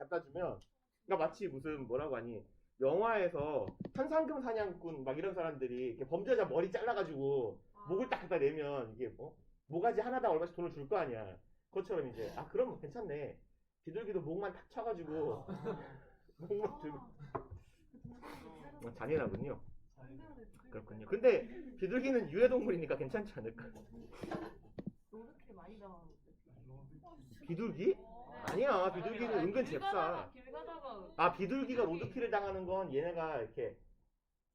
갖다 주면 그러니까 마치 무슨 뭐라고 하니 영화에서 현상금 사냥꾼 막 이런 사람들이 이렇게 범죄자 머리 잘라가지고 목을 딱 갖다 내면 이게 뭐 모가지 하나당 얼마씩 돈을 줄 거 아니야. 그것처럼 이제 그럼 괜찮네. 비둘기도 목만 탁 쳐가지고 목만 들고 잔인하군요. 그렇군요. 근데 비둘기는 유해동물이니까 괜찮지 않을까? 로드킬 많이 당하는 비둘기? 아니야. 비둘기는 은근 잽싸. 길 가다가 비둘기가 로드킬을 당하는 건 얘네가 이렇게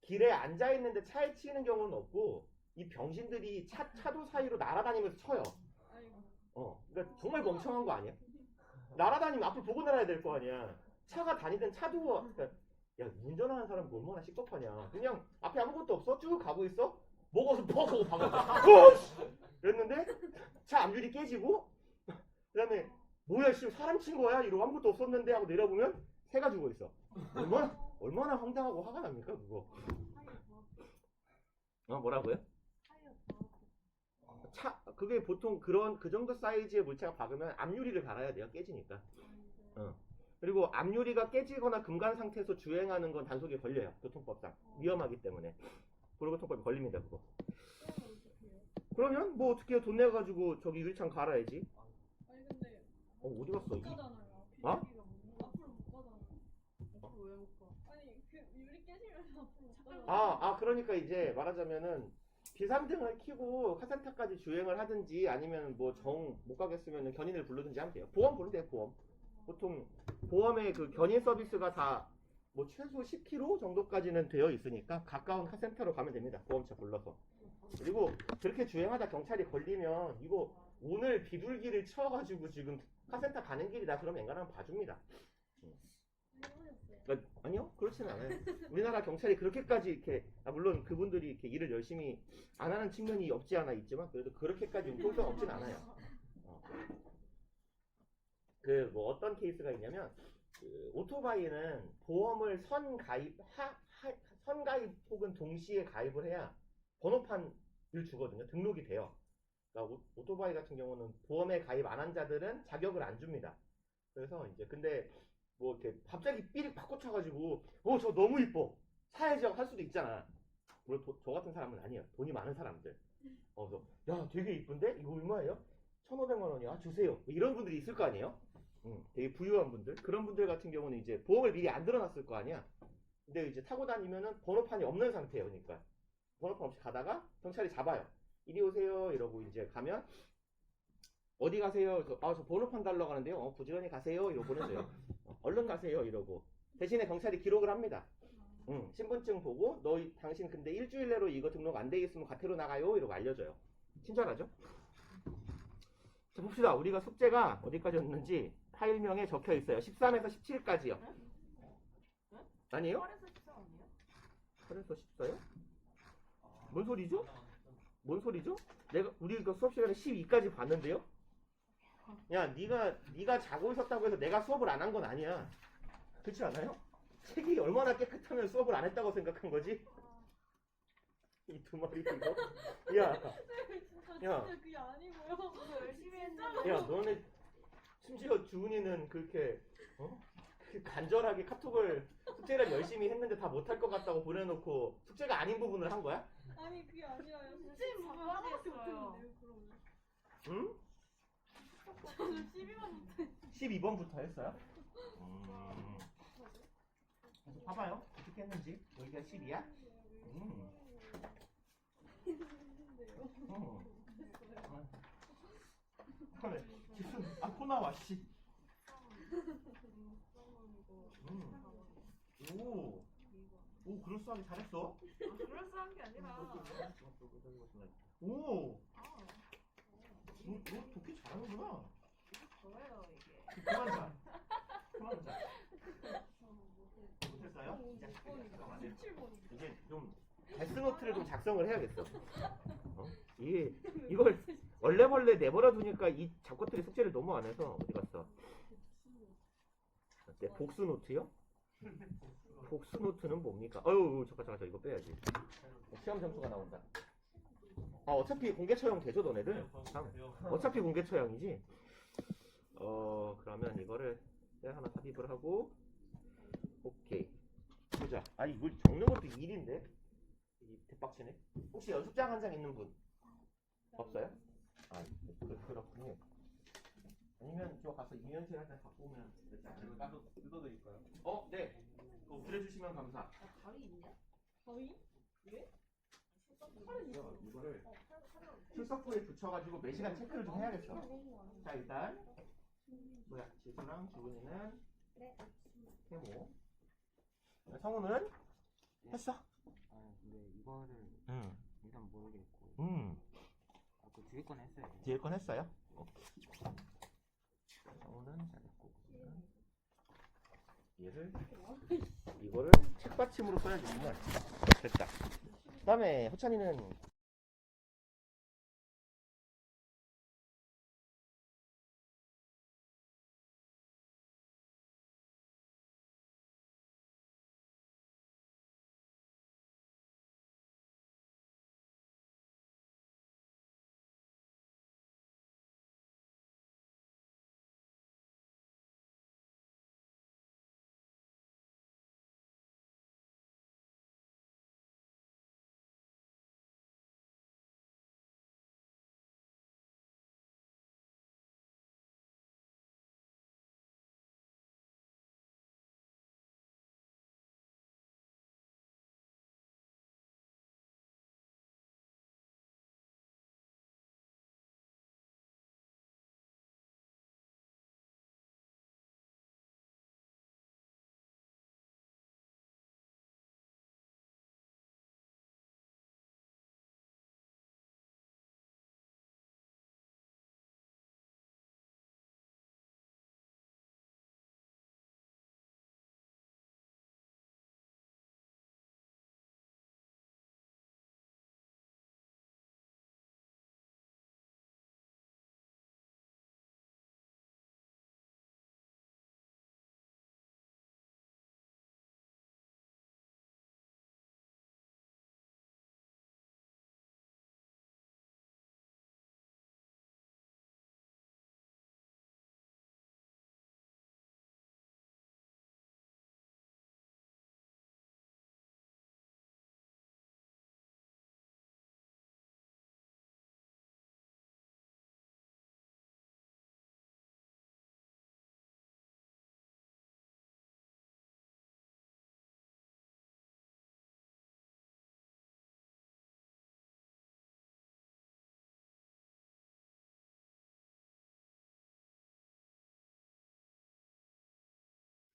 길에 앉아 있는데 차에 치이는 경우는 없고 이 병신들이 차도 사이로 날아다니면서 쳐요. 그러니까 정말 멍청한 거 아니야? 날아다니면 앞을 보고 날아야 될 거 아니야. 차가 다니든 차도 그러니까 야 운전하는 사람 얼마나 씩겁하냐. 그냥 앞에 아무것도 없어 쭉 가고 있어. 먹어서 퍽 하고 박아. 그랬는데 차 앞유리 깨지고 그다음에 뭐야 씨 사람 친 거야 이러고 아무것도 없었는데 하고 내려보면 새가 죽어 있어. 얼마나 황당하고 화가 납니까 그거. 뭐라고요? 그게 보통 그 정도 사이즈의 물체가 박으면 앞유리를 갈아야 돼요. 깨지니까. 그리고 앞유리가 깨지거나 금간 상태에서 주행하는 건 단속에 걸려요. 교통법상. 위험하기 때문에. 도로교통법에 걸립니다, 그거. 그러면 뭐 어떻게 해요? 돈 내가지고 저기 유리창 갈아야지. 아니 근데 어디 갔어? 못 가잖아요. 어? 비둘기가 앞으로 못 가잖아요. 앞으로 왜 못 가? 아니 그 유리 깨지면 앞으로 못 가잖아요. 그러니까 이제 말하자면은 비상등을 켜고 카센터까지 주행을 하든지 아니면 뭐 정 못 가겠으면 견인을 부르든지 하면 돼요. 보험 부르면 돼요, 보험. 보통 보험의 그 견인 서비스가 다 뭐 최소 10km 정도까지는 되어 있으니까 가까운 카센터로 가면 됩니다. 보험차 불러서. 그리고 그렇게 주행하다 경찰이 걸리면 이거 오늘 비둘기를 쳐가지고 지금 카센터 가는 길이다 그러면 앵간하면 봐줍니다. 아니요, 그렇지는 않아요. 우리나라 경찰이 그렇게까지 이렇게 물론 그분들이 이렇게 일을 열심히 안 하는 측면이 없지 않아 있지만 그래도 그렇게까지 융통성 없진 않아요. 그 뭐 어떤 케이스가 있냐면 그 오토바이는 보험을 선가입 혹은 동시에 가입을 해야 번호판을 주거든요. 등록이 돼요. 그러니까 오토바이 같은 경우는 보험에 가입 안 한 자들은 자격을 안 줍니다. 그래서 이제 근데 뭐 이렇게 갑자기 삐릭 바꿔 쳐가지고 저 너무 이뻐 사야지 할 수도 있잖아. 물론 저 같은 사람은 아니에요. 돈이 많은 사람들. 그래서 야 되게 이쁜데 이거 얼마예요? 1,500만 원이야 주세요. 이런 분들이 있을 거 아니에요. 되게 부유한 분들. 그런 분들 같은 경우는 이제 보험을 미리 안 들어놨을 거 아니야. 근데 이제 타고 다니면은 번호판이 없는 상태예요. 그러니까 번호판 없이 가다가 경찰이 잡아요. 이리 오세요 이러고 이제 가면 어디 가세요? 저 번호판 달라고 하는데요. 부지런히 가세요 이러고 보내줘요. 얼른 가세요 이러고 대신에 경찰이 기록을 합니다. 신분증 보고 당신 근데 일주일 내로 이거 등록 안 돼 있으면 과태료 나가요 이러고 알려줘요. 친절하죠? 자 봅시다. 우리가 숙제가 어디까지였는지 파일명에 적혀 있어요. 13에서 17까지요. 아니에요? 8에서 14 아니에요? 8에서 14요? 뭔 소리죠? 뭔 소리죠? 우리 그 수업 시간에 12까지 봤는데요? 야, 네가 자고 있었다고 해서 내가 수업을 안 한 건 아니야. 그렇지 않아요? 책이 얼마나 깨끗하면 수업을 안 했다고 생각한 거지? 이 두 마리 이거? 야, 진짜 그게 아니고요. 저도 열심히 했는데. 야, 너네 심지어 주은이는 그렇게 그 간절하게 카톡을 숙제를 열심히 했는데 다 못할 것 같다고 보내놓고 숙제가 아닌 부분을 한 거야? 아니 그게 아니라요. 숙제 부분 하나밖에 못했는데요. 응? 저는 12만 못해. 12번부터 했어요? 그래서 봐봐요. 어떻게 했는지. 여기가 10이야? 무슨 코 나와 씨. 오 그럴싸하게 잘했어. 그럴싸한 게 아니라. 너 도끼 잘하는구나. 뭐예요 이게? 그만 자. 못했어요? 이제 좀 데스노트를 좀 작성을 해야겠어. 이걸 얼레벌레 내버려 두니까 이 잡것들이 숙제를 너무 안 해서 어디 갔어? 복수 노트요? 복수 노트는 뭡니까? 잠깐 이거 빼야지. 시험 점수가 나온다. 어차피 공개 처형 되죠 너네들? 어차피 공개 처형이지. 그러면 이거를 내가 하나 삽입을 하고 오케이. 보자. 아 이걸 적는 것도 일인데. 이 대박치네. 혹시 연습장 한 장 있는 분 없어요? 아 그렇군요. 아니면 저 가서 이면체한테 갖고 오면 될지 않을까? 나도 뜯어드릴까요? 네. 그거 그래주시면 감사. 가위 있냐? 거의? 왜? 이거를 출석부에 붙여가지고 매시간 체크를 좀 해야겠어. 자 일단 뭐야 지수랑 주은이는 태모. 성우는 했어. 아 근데 이거를 응. 일단 모르겠고 그 뒤에 건 했어요. 뒤에 건 했어요? 성우는 잘했고 얘를 이거를 책받침으로 써야겠구만. 됐다. 그다음에 호찬이는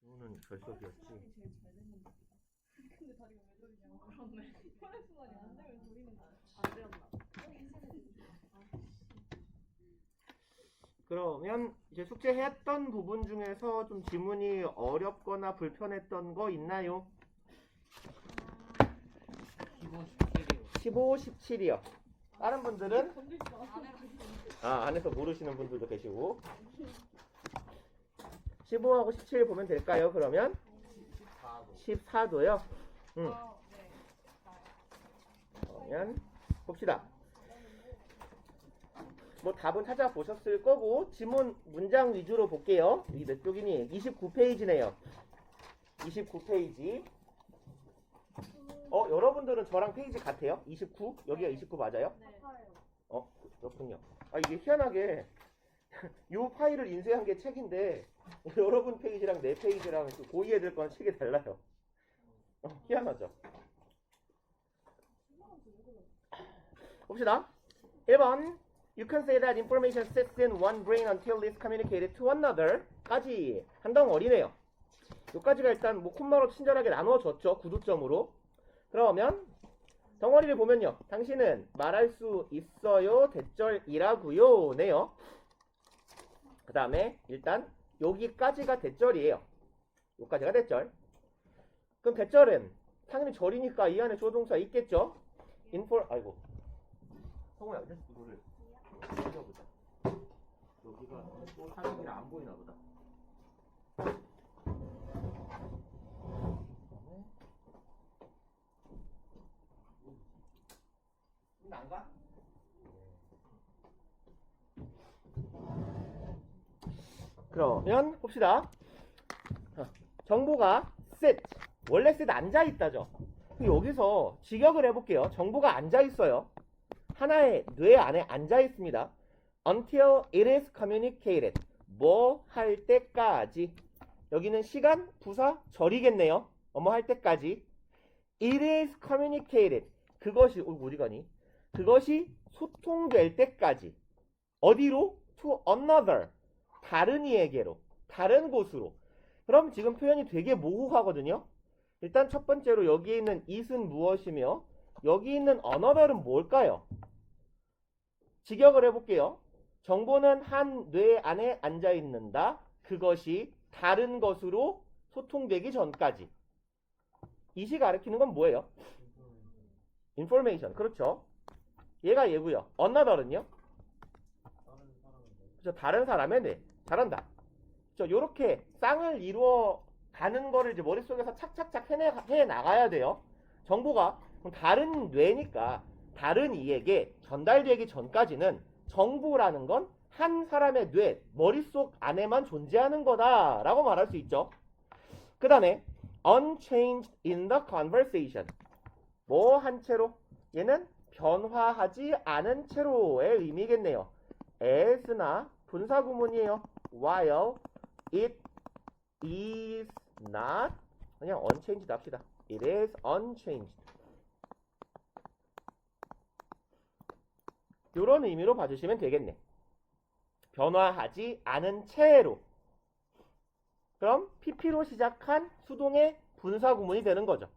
성우는 결석이었지. 근데 다리가 왜 저리냐고. 그렇네. 혈액순환이 안 되면 저리는 거야. 안 되었나? 그러면 이제 숙제했던 부분 중에서 좀 지문이 어렵거나 불편했던 거 있나요? 15, 17이요. 다른 분들은 건들지 마. 안에서 모르시는 분들도 계시고 15하고 17 보면 될까요? 그러면 14도요. 네. 그러면 봅시다. 뭐 답은 찾아보셨을 거고 지문 문장 위주로 볼게요. 이게 몇 쪽이니? 29페이지네요. 29페이지. 여러분들은 저랑 페이지 같아요? 29? 여기가 29 맞아요? 네. 그렇군요. 이게 희한하게 이 파일을 인쇄한 게 책인데 여러분 페이지랑 내 페이지랑 그 고이 애들 건 책이 달라요. 희한하죠? 봅시다. 1번 You can say that information sits in one brain until it's communicated to another 까지 한 덩어리네요. 여기까지가 일단 뭐 콤마로 친절하게 나눠줬죠. 구두점으로. 그러면 덩어리를 보면요. 당신은 말할 수 있어요. 대절이라고요. 네요. 그 다음에 일단 여기까지가 대절이에요. 여기까지가 대절. 그럼 대절은 당연히 절이니까 이 안에 조동사 있겠죠. 아이고 성우야 이거를 올려보자. 여기가 또 사진이라 안 보이나 보다. 안 가? 그러면 봅시다. 정보가 sit, 원래 sit 앉아있다죠. 여기서 직역을 해볼게요. 정보가 앉아있어요. 하나의 뇌 안에 앉아있습니다. until it is communicated, 뭐 할 때까지. 여기는 시간, 부사, 절이겠네요. 뭐 할 때까지. it is communicated, 그것이 어디 가니? 그것이 소통될 때까지. 어디로? to another, 다른 이에게로, 다른 곳으로. 그럼 지금 표현이 되게 모호하거든요. 일단 첫 번째로 여기에 있는 it은 무엇이며 여기 있는 another은 뭘까요? 직역을 해볼게요. 정보는 한 뇌 안에 앉아 있는다. 그것이 다른 것으로 소통되기 전까지. 이시 가리키는 건 뭐예요? information. 그렇죠. 얘가 얘고요. another은요? 그렇죠. 다른 사람의 뇌. 잘한다. 요렇게 쌍을 이루어 가는 거를 이제 머릿속에서 착착착 해 나가야 돼요. 정보가 다른 뇌니까 다른 이에게 전달되기 전까지는 정보라는 건 한 사람의 뇌, 머릿속 안에만 존재하는 거다라고 말할 수 있죠. 그 다음에 unchanged in the conversation, 뭐 한 채로? 얘는 변화하지 않은 채로의 의미겠네요. as나 분사구문이에요. while it is not, 그냥 unchanged 합시다. it is unchanged. 이런 의미로 봐주시면 되겠네. 변화하지 않은 채로. 그럼 pp로 시작한 수동의 분사구문이 되는 거죠.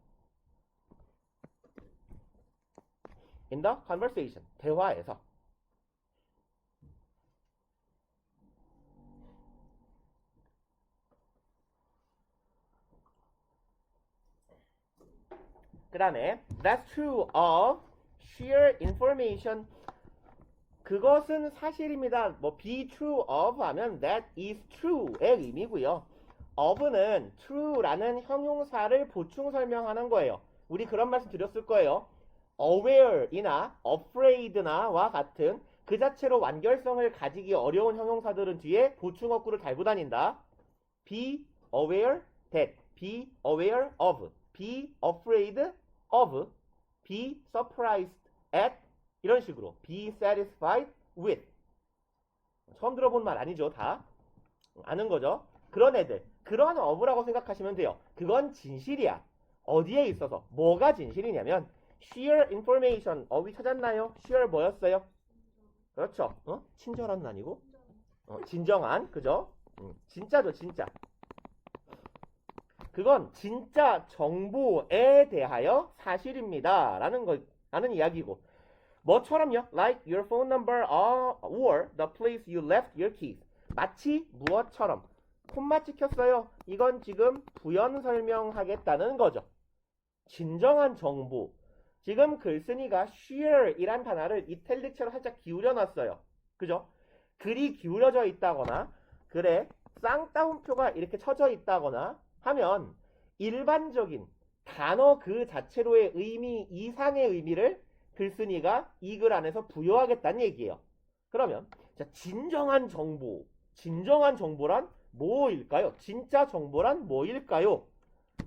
in the conversation, 대화에서. 그 다음에 that's true of sheer information, 그것은 사실입니다. 뭐 be true of 하면 that is true의 의미고요. of는 true라는 형용사를 보충 설명하는 거예요. 우리 그런 말씀 드렸을 거예요. aware이나 afraid나와 같은 그 자체로 완결성을 가지기 어려운 형용사들은 뒤에 보충어구를 달고 다닌다. be aware that, be aware of, be afraid of, be surprised at, 이런 식으로 be satisfied with. 처음 들어본 말 아니죠. 다 아는 거죠. 그런 애들, 그런 of라고 생각하시면 돼요. 그건 진실이야. 어디에 있어서 뭐가 진실이냐면 sheer information, 어휘 찾았나요? sheer 뭐였어요? 그렇죠. 친절한은 아니고 진정한, 그죠? 진짜죠, 진짜. 그건 진짜 정보에 대하여 사실입니다 라는 이야기고, 뭐처럼요? like your phone number or the place you left your keys. 마치 무엇처럼. 콤마 찍혔어요. 이건 지금 부연 설명하겠다는 거죠. 진정한 정보. 지금 글쓴이가 sheer 이란 단어를 이탈릭처럼 살짝 기울여 놨어요. 그죠? 글이 기울여져 있다거나 글에 쌍따옴표가 이렇게 쳐져 있다거나 하면 일반적인 단어 그 자체로의 의미 이상의 의미를 글쓴이가 이 글 안에서 부여하겠다는 얘기예요. 그러면 자, 진정한 정보란 뭐일까요? 진짜 정보란 뭐일까요?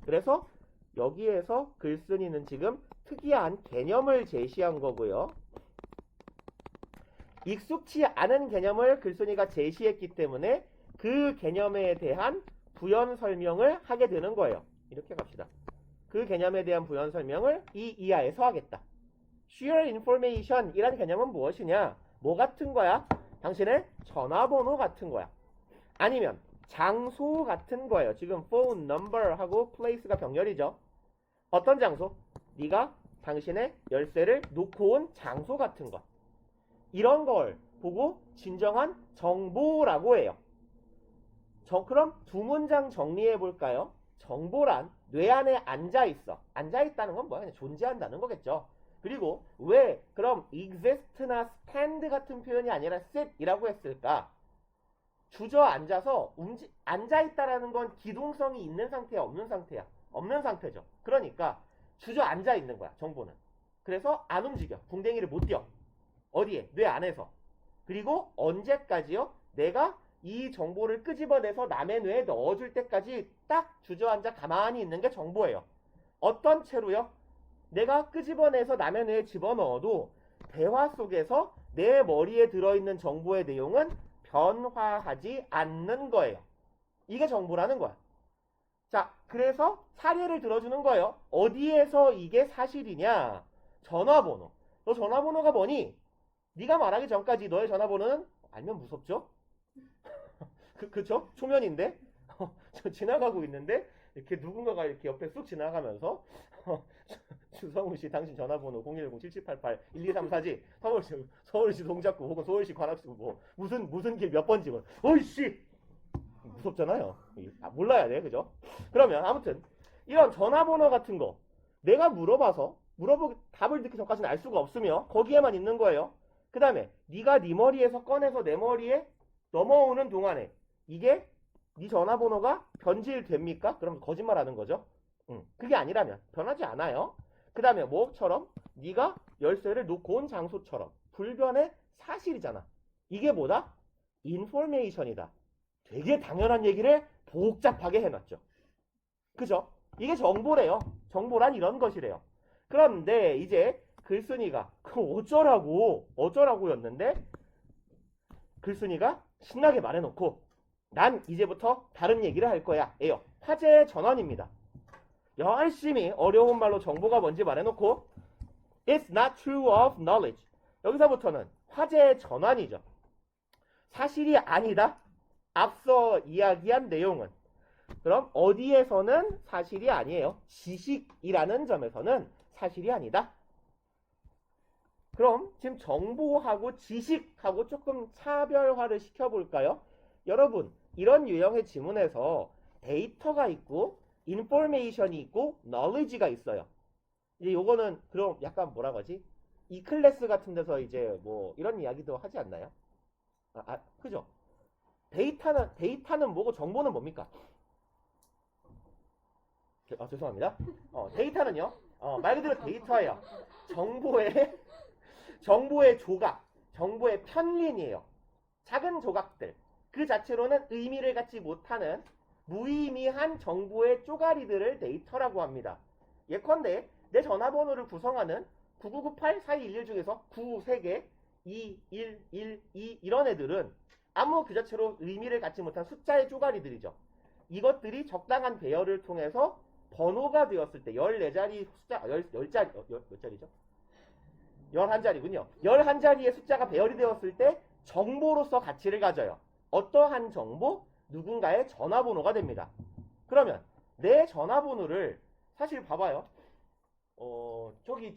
그래서 여기에서 글쓴이는 지금 특이한 개념을 제시한 거고요. 익숙치 않은 개념을 글쓴이가 제시했기 때문에 그 개념에 대한 부연 설명을 하게 되는 거예요. 이렇게 갑시다. 그 개념에 대한 부연 설명을 이 이하에서 하겠다. sheer information 이란 개념은 무엇이냐? 뭐 같은 거야? 당신의 전화번호 같은 거야. 아니면 장소 같은 거예요. 지금 phone number 하고 place가 병렬이죠. 어떤 장소? 네가 당신의 열쇠를 놓고 온 장소 같은 것. 이런 걸 보고 진정한 정보라고 해요. 그럼 두 문장 정리해 볼까요? 정보란 뇌 안에 앉아있어. 앉아있다는 건 뭐야? 그냥 존재한다는 거겠죠. 그리고 왜 그럼 exist나 stand 같은 표현이 아니라 sit이라고 했을까? 주저앉아서 앉아있다라는 건 기동성이 있는 상태야, 없는 상태야? 없는 상태죠. 그러니까 주저앉아 있는 거야, 정보는. 그래서 안 움직여. 궁뎅이를 못 띄어. 어디에? 뇌 안에서. 그리고 언제까지요? 내가 이 정보를 끄집어내서 남의 뇌에 넣어줄 때까지 딱 주저앉아 가만히 있는 게 정보예요. 어떤 채로요? 내가 끄집어내서 남의 뇌에 집어넣어도 대화 속에서 내 머리에 들어있는 정보의 내용은 변화하지 않는 거예요. 이게 정보라는 거야. 자, 그래서 사례를 들어주는 거예요. 어디에서 이게 사실이냐? 전화번호. 너 전화번호가 뭐니? 네가 말하기 전까지 너의 전화번호는 알면 무섭죠? 그쵸? 초면인데 저 지나가고 있는데 이렇게 누군가가 이렇게 옆에 쑥 지나가면서 주성우 씨 당신 전화번호 010-7788-1234지 서울시 동작구 혹은 서울시 관악구 뭐 무슨 길 몇 번지 뭐 어이씨 무섭잖아요. 몰라야 돼, 그죠? 그러면 아무튼 이런 전화번호 같은 거 내가 물어보고 답을 듣기 전까지는 알 수가 없으며 거기에만 있는 거예요. 그 다음에 네가 네 머리에서 꺼내서 내 머리에 넘어오는 동안에 이게 네 전화번호가 변질됩니까? 그럼 거짓말하는 거죠. 그게 아니라면 변하지 않아요. 그 다음에 뭐처럼 네가 열쇠를 놓고 온 장소처럼 불변의 사실이잖아. 이게 뭐다? 인포메이션이다. 되게 당연한 얘기를 복잡하게 해놨죠. 그죠? 이게 정보래요. 정보란 이런 것이래요. 그런데 이제 글쓴이가 어쩌라고였는데 글쓴이가 신나게 말해놓고 난 이제부터 다른 얘기를 할 거야. 예요. 화제의 전환입니다. 열심히 어려운 말로 정보가 뭔지 말해놓고 It's not true of knowledge. 여기서부터는 화제의 전환이죠. 사실이 아니다. 앞서 이야기한 내용은 그럼 어디에서는 사실이 아니에요. 지식이라는 점에서는 사실이 아니다. 그럼 지금 정보하고 지식하고 조금 차별화를 시켜볼까요? 여러분 이런 유형의 지문에서 데이터가 있고 인포메이션이 있고 knowledge가 있어요. 이제 요거는 그럼 약간 뭐라고 하지? 이 클래스 같은 데서 이제 뭐 이런 이야기도 하지 않나요? 그죠? 데이터는 뭐고 정보는 뭡니까? 죄송합니다. 데이터는요. 말 그대로 데이터예요. 정보의 조각, 정보의 편린이에요. 작은 조각들. 그 자체로는 의미를 갖지 못하는 무의미한 정보의 쪼가리들을 데이터라고 합니다. 예컨대 내 전화번호를 구성하는 9998-4211 중에서 9 3개, 2, 1, 1, 2 이런 애들은 아무 그 자체로 의미를 갖지 못한 숫자의 쪼가리들이죠. 이것들이 적당한 배열을 통해서 번호가 되었을 때 14자리 숫자, 10자리, 몇 자리죠? 11자리군요. 11자리의 숫자가 배열이 되었을 때 정보로서 가치를 가져요. 어떠한 정보? 누군가의 전화번호가 됩니다. 그러면 내 전화번호를 사실 봐봐요. 저기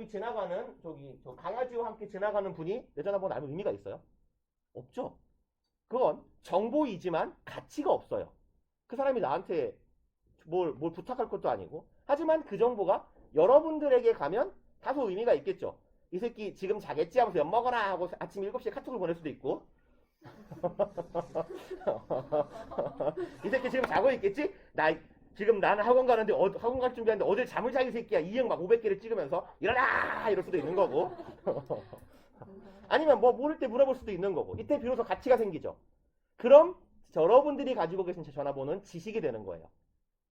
지나가는 저 강아지와 함께 지나가는 분이 내 전화번호 알면 의미가 있어요? 없죠. 그건 정보이지만 가치가 없어요. 그 사람이 나한테 뭘 부탁할 것도 아니고. 하지만 그 정보가 여러분들에게 가면 다소 의미가 있겠죠. 이 새끼 지금 자겠지 하면서 엿 먹어라 하고 아침 7시에 카톡을 보낼 수도 있고 이 새끼 지금 자고 있겠지? 지금 나는 학원 가는데 학원 갈 준비하는데 어딜 잠을 자기 새끼야. 이형 막 500개를 찍으면서 일어나 이럴 수도 있는 거고 아니면 뭐 모를 때 물어볼 수도 있는 거고. 이때 비로소 가치가 생기죠. 그럼 여러분들이 가지고 계신 전화번호는 지식이 되는 거예요.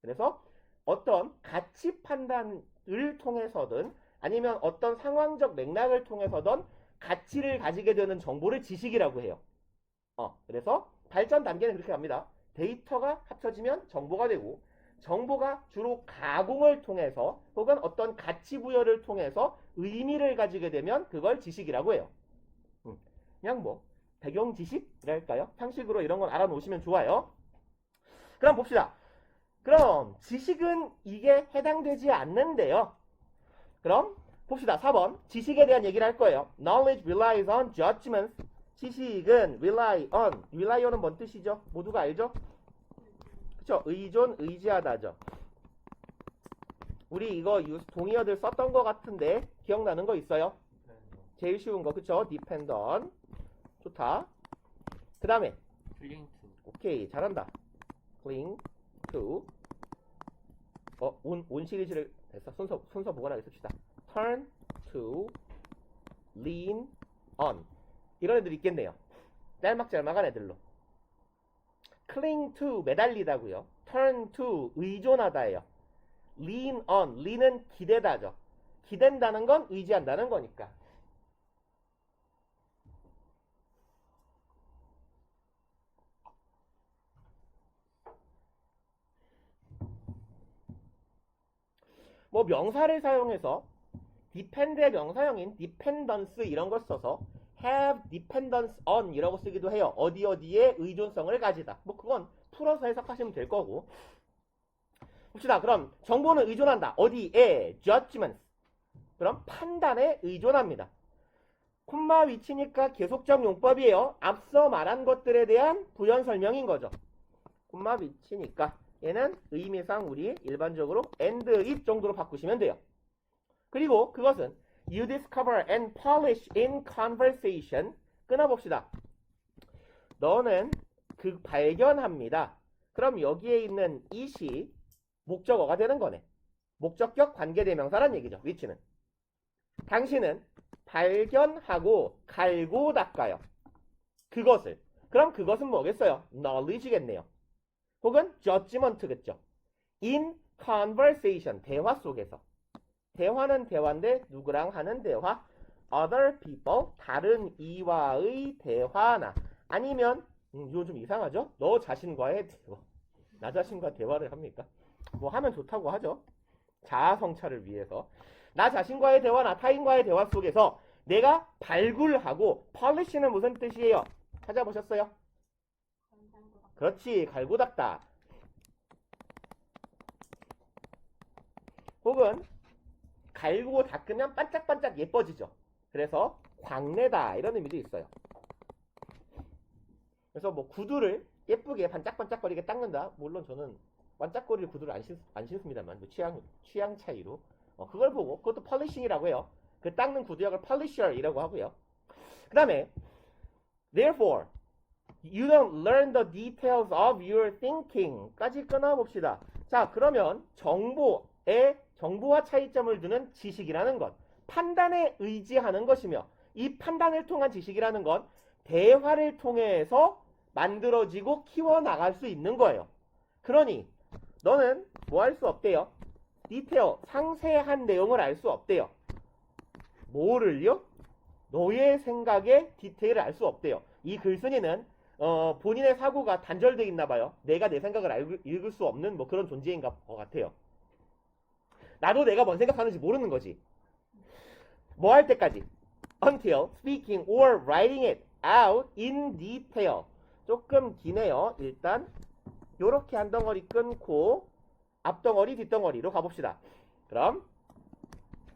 그래서 어떤 가치 판단을 통해서든 아니면 어떤 상황적 맥락을 통해서든 가치를 가지게 되는 정보를 지식이라고 해요. 그래서 발전 단계는 그렇게 갑니다. 데이터가 합쳐지면 정보가 되고 정보가 주로 가공을 통해서 혹은 어떤 가치 부여를 통해서 의미를 가지게 되면 그걸 지식이라고 해요. 그냥 뭐 배경 지식이랄까요? 상식으로 이런 건 알아놓으시면 좋아요. 그럼 봅시다. 그럼 지식은 이게 해당되지 않는데요. 그럼 봅시다. 4번 지식에 대한 얘기를 할 거예요. Knowledge relies on judgments. 지식은 rely on은 뭔 뜻이죠? 모두가 알죠? 그쵸? 의존, 의지하다죠. 우리 이거 동의어들 썼던 거 같은데 기억나는 거 있어요? 제일 쉬운 거 그쵸? dependent. 좋다. 그 다음에 cling to. 오케이 잘한다. cling to. 온 시리즈를 됐어. 순서 보관하게 씁시다. turn to, lean on. 이런 애들이 있겠네요. 짤막짤막한 애들로. cling to 매달리다고요. turn to 의존하다예요. lean on lean은 기대다죠. 기댄다는 건 의지한다는 거니까. 뭐 명사를 사용해서 depend의 명사형인 dependence 이런 걸 써서 have dependence on 이라고 쓰기도 해요. 어디 어디에 의존성을 가지다. 뭐 그건 풀어서 해석하시면 될 거고. 봅시다. 그럼 정보는 의존한다. 어디에? judgment. 그럼 판단에 의존합니다. 콤마 위치니까 계속적 용법이에요. 앞서 말한 것들에 대한 부연 설명인 거죠. 콤마 위치니까 얘는 의미상 우리 일반적으로 and it 정도로 바꾸시면 돼요. 그리고 그것은 you discover and polish in conversation. 끊어봅시다. 너는 그 발견합니다. 그럼 여기에 있는 it이 목적어가 되는 거네. 목적격 관계대명사란 얘기죠. 위치는. 당신은 발견하고 갈고 닦아요. 그것을. 그럼 그것은 뭐겠어요? knowledge겠네요. 혹은 judgment겠죠. in conversation. 대화 속에서. 대화는 대화인데 누구랑 하는 대화? other people. 다른 이와의 대화나 아니면 이거 좀 이상하죠? 너 자신과의 대화. 나 자신과 대화를 합니까? 뭐 하면 좋다고 하죠. 자아 성찰을 위해서. 나 자신과의 대화나 타인과의 대화 속에서 내가 발굴하고 polish는 무슨 뜻이에요? 찾아보셨어요? 그렇지. 갈고 닦다. 혹은 갈고 닦으면 반짝반짝 예뻐지죠. 그래서 광내다 이런 의미도 있어요. 그래서 뭐 구두를 예쁘게 반짝반짝거리게 닦는다. 물론 저는 반짝거릴 구두를 안 신습니다만 뭐 취향 차이로 그걸 보고 그것도 polishing이라고 해요. 그 닦는 구두약을 polisher이라고 하고요. 그 다음에 therefore you don't learn the details of your thinking 까지 끊어봅시다. 자, 그러면 정보와 차이점을 두는 지식이라는 것, 판단에 의지하는 것이며 이 판단을 통한 지식이라는 건 대화를 통해서 만들어지고 키워나갈 수 있는 거예요. 그러니 너는 뭐 할 수 없대요? 디테일, 상세한 내용을 알 수 없대요. 뭐를요? 너의 생각의 디테일을 알 수 없대요. 이 글쓴이는 본인의 사고가 단절되어 있나 봐요. 내가 내 생각을 읽을 수 없는 뭐 그런 존재인 것 같아요. 나도 내가 뭔 생각하는지 모르는 거지. 뭐 할 때까지? Until speaking or writing it out in detail. 조금 기네요. 일단 요렇게 한 덩어리 끊고 앞덩어리 뒷덩어리로 가봅시다. 그럼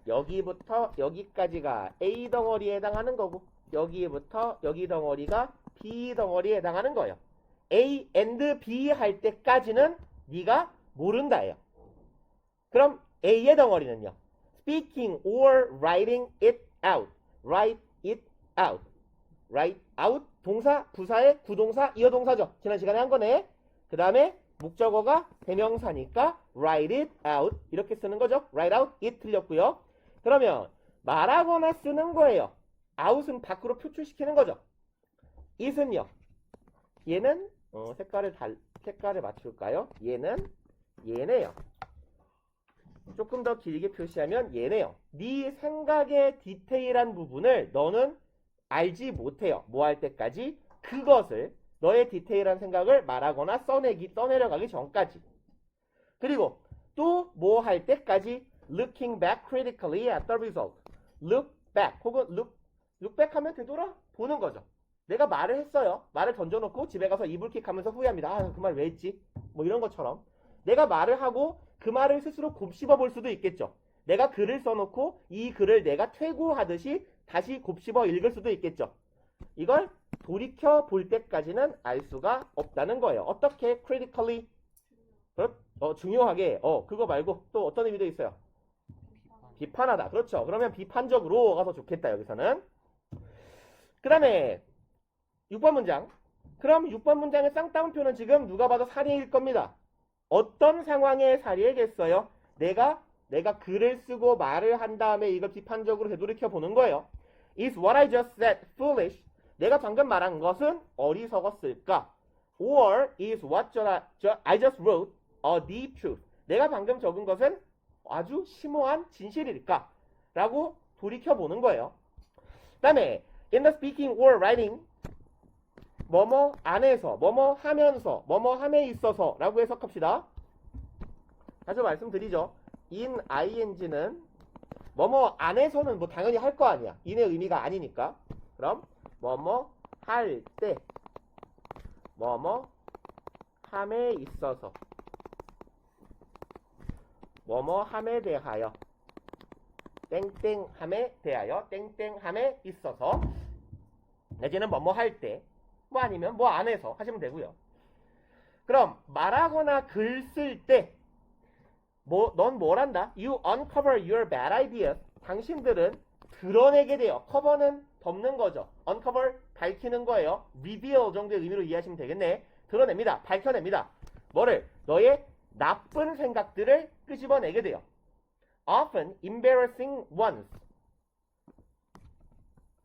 여기부터 여기까지가 A 덩어리에 해당하는 거고 여기부터 여기 덩어리가 B 덩어리에 해당하는 거예요. A and B 할 때까지는 네가 모른다예요. 그럼 A의 덩어리는요. Speaking or writing it out. Write it out. Write out. 동사, 부사의 구동사, 이어동사죠. 지난 시간에 한 거네. 그 다음에 목적어가 대명사니까 write it out. 이렇게 쓰는 거죠. write out it 틀렸고요. 그러면 말하거나 쓰는 거예요. out은 밖으로 표출시키는 거죠. it은요. 얘는 색깔을 맞출까요? 얘네요. 조금 더 길게 표시하면 얘네요. 네 생각의 디테일한 부분을 너는 알지 못해요. 뭐 할 때까지? 그것을 너의 디테일한 생각을 말하거나 써내려가기 전까지. 그리고 또 뭐 할 때까지? Looking back critically at the result. Look back 혹은 look back 하면 되돌아 보는 거죠. 내가 말을 했어요. 말을 던져놓고 집에 가서 이불킥 하면서 후회합니다. 아, 그 말 왜 했지? 뭐 이런 것처럼 내가 말을 하고 그 말을 스스로 곱씹어 볼 수도 있겠죠. 내가 글을 써놓고 이 글을 내가 퇴고하듯이 다시 곱씹어 읽을 수도 있겠죠. 이걸 돌이켜 볼 때까지는 알 수가 없다는 거예요. 어떻게? critically. 중요하게. 그거 말고 또 어떤 의미도 있어요? 비판하다. 그렇죠. 그러면 비판적으로 가서 좋겠다. 여기서는. 그 다음에 6번 문장. 그럼 6번 문장의 쌍따옴표는 지금 누가 봐도 사례일 겁니다. 어떤 상황의 사례겠어요? 내가 글을 쓰고 말을 한 다음에 이걸 비판적으로 되돌이켜 보는 거예요. Is what I just said foolish? 내가 방금 말한 것은 어리석었을까? Or is what I just wrote a deep truth? 내가 방금 적은 것은 아주 심오한 진실일까? 라고 돌이켜보는 거예요. 그 다음에 in the speaking or writing 뭐뭐 안에서, 뭐뭐 하면서, 뭐뭐 함에 있어서 라고 해석합시다. 다시 말씀드리죠. in ing는 뭐뭐 안에서는 뭐 당연히 할 거 아니야. in의 의미가 아니니까. 그럼 뭐뭐 할 때, 뭐뭐 함에 있어서, 뭐뭐 함에 대하여, 땡땡함에 대하여, 땡땡함에 있어서, 내지는 뭐뭐 할 때, 뭐 아니면 뭐 안에서 하시면 되고요. 그럼 말하거나 글 쓸 때, 넌 뭘 한다? You uncover your bad ideas. 당신들은 드러내게 돼요. cover는 덮는 거죠. uncover 밝히는 거예요. reveal 정도의 의미로 이해하시면 되겠네. 드러냅니다. 밝혀냅니다. 뭐를? 너의 나쁜 생각들을 끄집어내게 돼요. often embarrassing ones.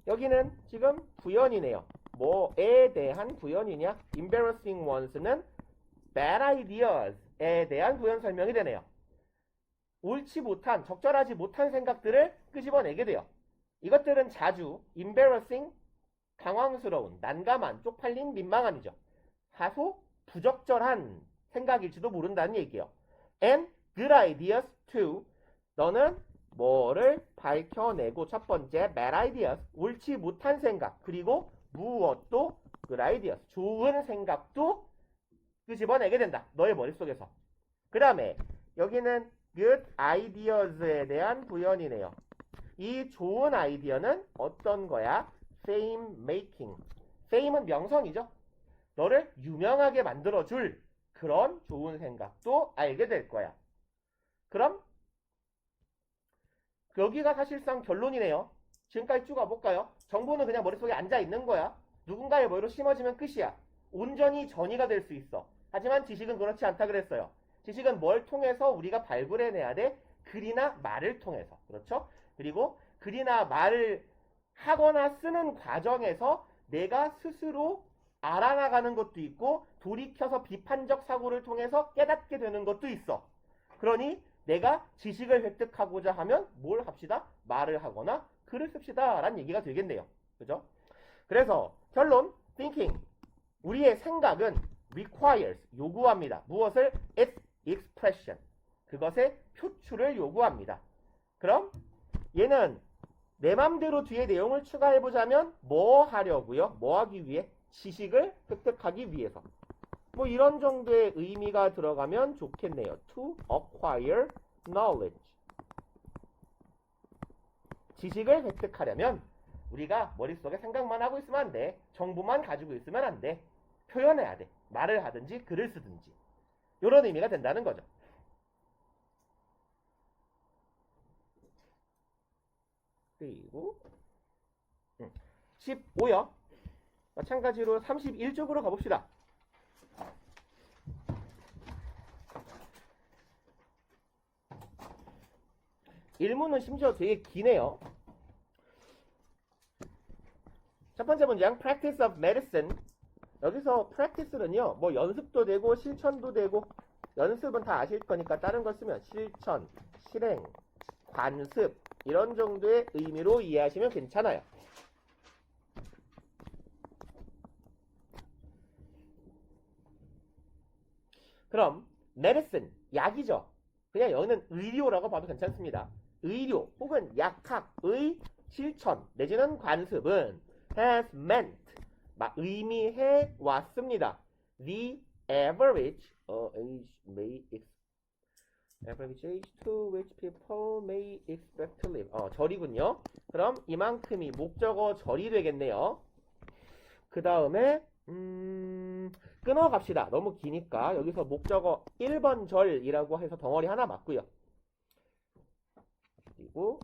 여기는 지금 부연이네요. 뭐에 대한 부연이냐? embarrassing ones는 bad ideas에 대한 부연 설명이 되네요. 옳지 못한, 적절하지 못한 생각들을 끄집어내게 돼요. 이것들은 자주 embarrassing, 당황스러운, 난감한, 쪽팔린, 민망한이죠. 다소 부적절한 생각일지도 모른다는 얘기예요. And good ideas too. 너는 뭐를 밝혀내고 첫 번째 bad ideas, 옳지 못한 생각, 그리고 무엇도 good ideas, 좋은 생각도 끄집어내게 된다. 너의 머릿속에서. 그 다음에 여기는 good ideas에 대한 부연이네요. 이 좋은 아이디어는 어떤 거야? fame making. fame은 명성이죠. 너를 유명하게 만들어줄 그런 좋은 생각도 알게 될 거야. 그럼 여기가 사실상 결론이네요. 지금까지 쭉 와볼까요? 정보는 그냥 머릿속에 앉아있는 거야. 누군가의 머리로 심어지면 끝이야. 온전히 전이가 될 수 있어. 하지만 지식은 그렇지 않다 그랬어요. 지식은 뭘 통해서 우리가 발굴해내야 돼? 글이나 말을 통해서. 그렇죠? 그리고 글이나 말을 하거나 쓰는 과정에서 내가 스스로 알아나가는 것도 있고 돌이켜서 비판적 사고를 통해서 깨닫게 되는 것도 있어. 그러니 내가 지식을 획득하고자 하면 뭘 합시다? 말을 하거나 글을 씁시다 라는 얘기가 되겠네요. 그죠? 그래서 결론, thinking. 우리의 생각은 requires, 요구합니다. 무엇을? its expression. 그것의 표출을 요구합니다. 그럼 얘는 내 맘대로 뒤에 내용을 추가해보자면 뭐 하려고요? 뭐 하기 위해? 지식을 획득하기 위해서. 뭐 이런 정도의 의미가 들어가면 좋겠네요. To acquire knowledge. 지식을 획득하려면 우리가 머릿속에 생각만 하고 있으면 안 돼. 정보만 가지고 있으면 안 돼. 표현해야 돼. 말을 하든지 글을 쓰든지. 이런 의미가 된다는 거죠. 그리고 15요. 마찬가지로 31쪽으로 가봅시다. 일문은 심지어 되게 기네요. 첫 번째 문장, practice of medicine. 여기서 practice는요, 뭐 연습도 되고 실천도 되고, 연습은 다 아실 거니까 다른 걸 쓰면 실천, 실행, 관습 이런 정도의 의미로 이해하시면 괜찮아요. 그럼 medicine, 약이죠. 그냥 여기는 의료라고 봐도 괜찮습니다. 의료 혹은 약학의 실천 내지는 관습은 has meant, 의미해 왔습니다. The average age to which people may expect to live. 절이군요. 그럼 이만큼이 목적어 절이 되겠네요. 그 다음에 끊어 갑시다. 너무 기니까 여기서 목적어 1번 절이라고 해서 덩어리 하나 맞고요. 그리고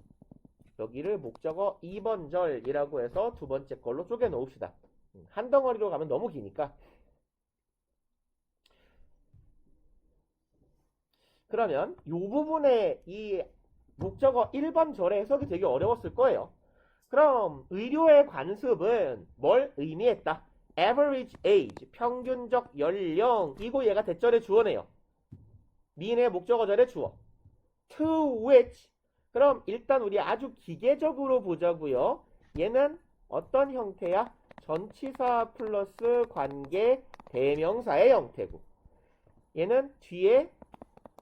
여기를 목적어 2번 절이라고 해서 두 번째 걸로 쪼개 놓읍시다. 한 덩어리로 가면 너무 기니까. 그러면 이 부분에 이 목적어 1번 절의 해석이 되게 어려웠을 거예요. 그럼 의료의 관습은 뭘 의미했다? average age, 평균적 연령. 이고 얘가 대절의 주어네요. 미인의 목적어절의 주어. to which. 그럼 일단 우리 아주 기계적으로 보자고요. 얘는 어떤 형태야? 전치사 플러스 관계 대명사의 형태고, 얘는 뒤에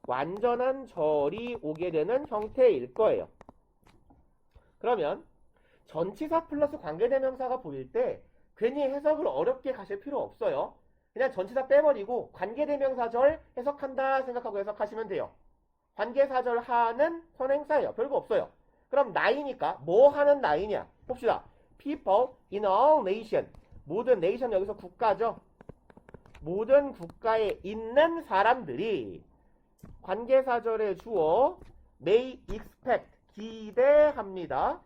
완전한 절이 오게 되는 형태일 거예요. 그러면 전치사 플러스 관계 대명사가 보일 때 괜히 해석을 어렵게 가실 필요 없어요. 그냥 전치사 빼버리고 관계 대명사절 해석한다 생각하고 해석하시면 돼요. 관계사절 하는 선행사예요. 별거 없어요. 그럼 나이니까 뭐 하는 나이냐? 봅시다. People in all nation. 모든 nation 여기서 국가죠. 모든 국가에 있는 사람들이 관계사절의 주어 may expect 기대합니다.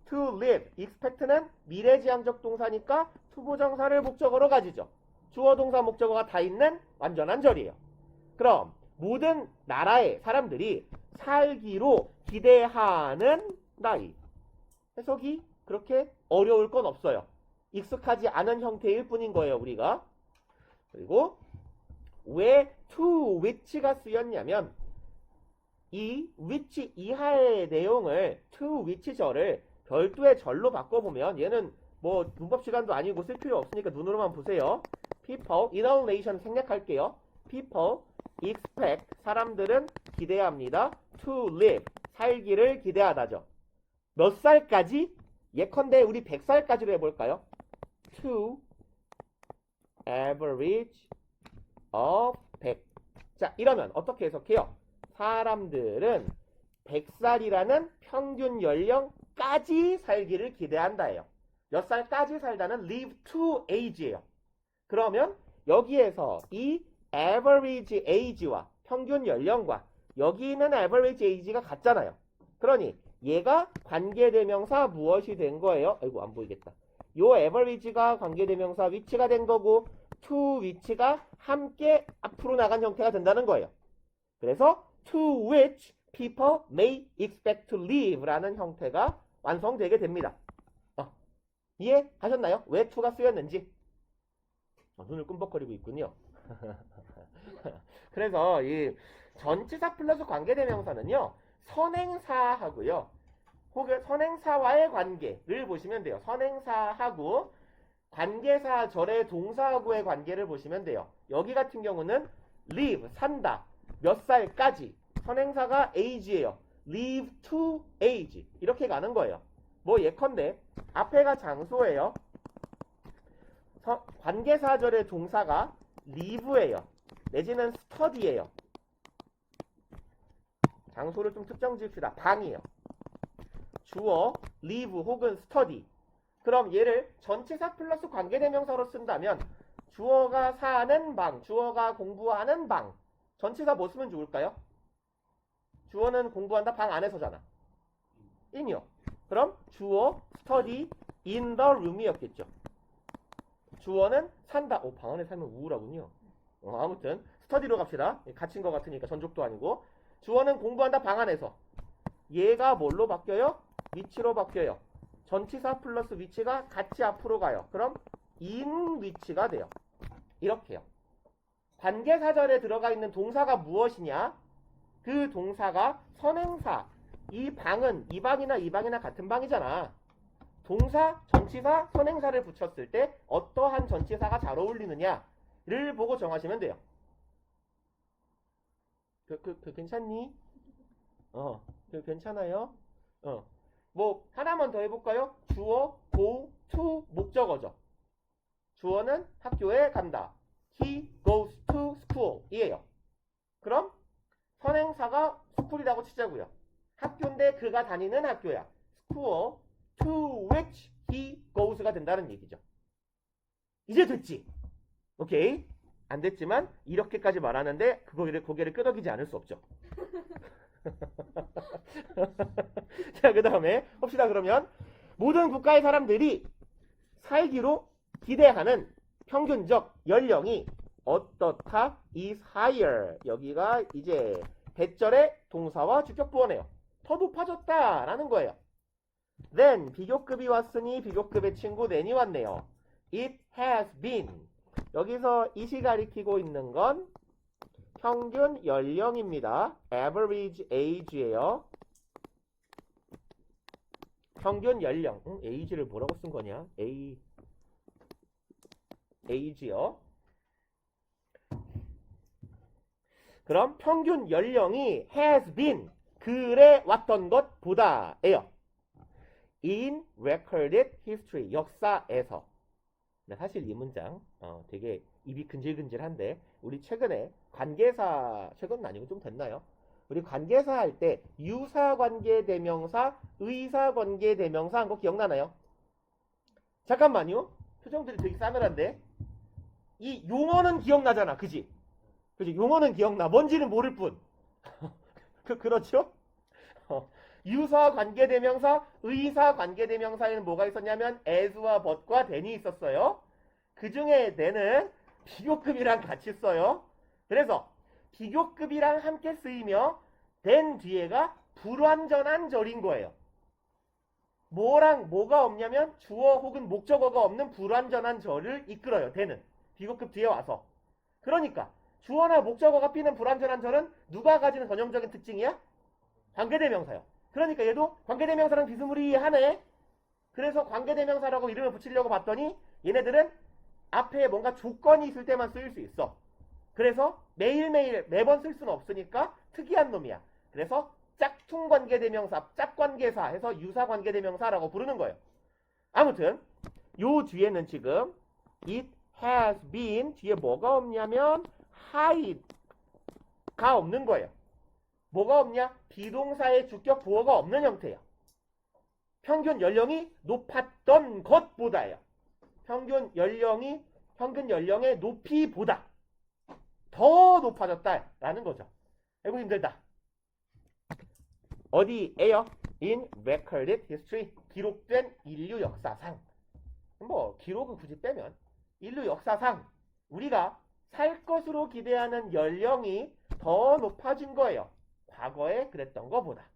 to live. expect는 미래지향적 동사니까 투부정사를 목적어로 가지죠. 주어 동사 목적어가 다 있는 완전한 절이에요. 그럼 모든 나라의 사람들이 살기로 기대하는 나이. 해석이 그렇게 어려울 건 없어요. 익숙하지 않은 형태일 뿐인 거예요, 우리가. 그리고 왜 to which가 쓰였냐면 이 which 이하의 내용을 to which 절을 별도의 절로 바꿔보면 얘는 뭐 문법 시간도 아니고 쓸 필요 없으니까 눈으로만 보세요. People, in all nation 생략할게요. People expect, 사람들은 기대합니다. To live, 살기를 기대하다죠. 몇 살까지? 예컨대 우리 100살까지로 해볼까요? To average of 100. 자, 이러면 어떻게 해석해요? 사람들은 100살이라는 평균 연령까지 살기를 기대한다예요. 몇 살까지 살다는 live to age예요. 그러면 여기에서 이 average age와 평균 연령과 여기 있는 average age가 같잖아요. 그러니 얘가 관계대명사 무엇이 된 거예요? 아이고 안 보이겠다. 요 average가 관계대명사 which가 된 거고 to which가 함께 앞으로 나간 형태가 된다는 거예요. 그래서 to which people may expect to live라는 형태가 완성되게 됩니다. 이해하셨나요? 왜 to가 쓰였는지? 눈을 끔벅거리고 있군요. 그래서 이 전치사 플러스 관계대명사는요, 선행사하고요, 혹은 선행사와의 관계를 보시면 돼요. 선행사하고 관계사절의 동사하고의 관계를 보시면 돼요. 여기 같은 경우는 live, 산다, 몇 살까지, 선행사가 age예요. live to age, 이렇게 가는 거예요. 뭐 예컨대 앞에가 장소예요. 관계사절의 동사가 live예요. 내지는 study예요. 장소를 좀 특정 지읍시다. 방이에요. 주어 live 혹은 study. 그럼 얘를 전치사 플러스 관계대명사로 쓴다면 주어가 사는 방, 주어가 공부하는 방. 전치사 뭐 쓰면 좋을까요? 주어는 공부한다 방 안에서잖아. in이요. 그럼 주어 study in the room이었겠죠. 주어는 산다. 방 안에 살면 우울하군요. 아무튼 스터디로 갑시다. 갇힌 것 같으니까 전족도 아니고. 주어는 공부한다 방 안에서. 얘가 뭘로 바뀌어요? 위치로 바뀌어요. 전치사 플러스 위치가 같이 앞으로 가요. 그럼 in 위치가 돼요. 이렇게요. 관계사절에 들어가 있는 동사가 무엇이냐? 그 동사가 선행사. 이 방은 이 방이나 이 방이나 같은 방이잖아. 동사, 전치사, 선행사를 붙였을 때 어떠한 전치사가 잘 어울리느냐를 보고 정하시면 돼요. 괜찮니? 괜찮아요? 뭐 하나만 더 해볼까요? 주어, go, to, 목적어죠. 주어는 학교에 간다. He goes to school 이에요. 그럼 선행사가 school이라고 치자고요. 학교인데 그가 다니는 학교야. school to which he goes가 된다는 얘기죠. 이제 됐지? 오케이? 안 됐지만 이렇게까지 말하는데 고개를 끄덕이지 않을 수 없죠. 자, 그 다음에 봅시다. 그러면 모든 국가의 사람들이 살기로 기대하는 평균적 연령이 어떻다? is higher. 여기가 이제 대절의 동사와 주격부어네요. 더 높아졌다 라는 거예요. then 비교급이 왔으니 비교급의 친구 then이 왔네요. it has been. 여기서 it이 가리키고 있는 건 평균 연령입니다. average age예요. 평균 연령. age를 뭐라고 쓴 거냐? age요. 그럼 평균 연령이 has been 그래 왔던 것보다예요. in recorded history 역사에서. 사실 이 문장 되게 입이 근질근질한데 우리 최근에 관계사 최근은 아니고 좀 됐나요? 우리 관계사 할 때 유사관계대명사, 의사관계대명사 한 거 기억나나요? 잠깐만요. 표정들이 되게 싸늘한데 이 용어는 기억나잖아, 그지? 용어는 기억나. 뭔지는 모를 뿐. 그렇죠? 유사관계대명사, 의사관계대명사에는 뭐가 있었냐면 as와 but과 then이 있었어요. 그 중에 then은 비교급이랑 같이 써요. 그래서 비교급이랑 함께 쓰이며 then 뒤에가 불완전한 절인 거예요. 뭐랑 뭐가 없냐면 주어 혹은 목적어가 없는 불완전한 절을 이끌어요. then은 비교급 뒤에 와서. 그러니까 주어나 목적어가 삐는 불완전한 절은 누가 가지는 전형적인 특징이야? 관계대명사요. 그러니까 얘도 관계대명사랑 비스무리하네. 그래서 관계대명사라고 이름을 붙이려고 봤더니 얘네들은 앞에 뭔가 조건이 있을 때만 쓰일 수 있어. 그래서 매일매일 매번 쓸 수는 없으니까 특이한 놈이야. 그래서 짝퉁관계대명사, 짝관계사 해서 유사관계대명사라고 부르는 거예요. 아무튼 요 뒤에는 지금 it has been 뒤에 뭐가 없냐면 hide가 없는 거예요. 뭐가 없냐? 비동사의 주격 부어가 없는 형태예요. 평균 연령이 높았던 것보다예요. 평균 연령의 높이보다 더 높아졌다라는 거죠. 아이고 힘들다. 어디에요? In recorded history. 기록된 인류 역사상. 뭐 기록은 굳이 빼면 인류 역사상 우리가 살 것으로 기대하는 연령이 더 높아진 거예요. 과거에 그랬던 것보다.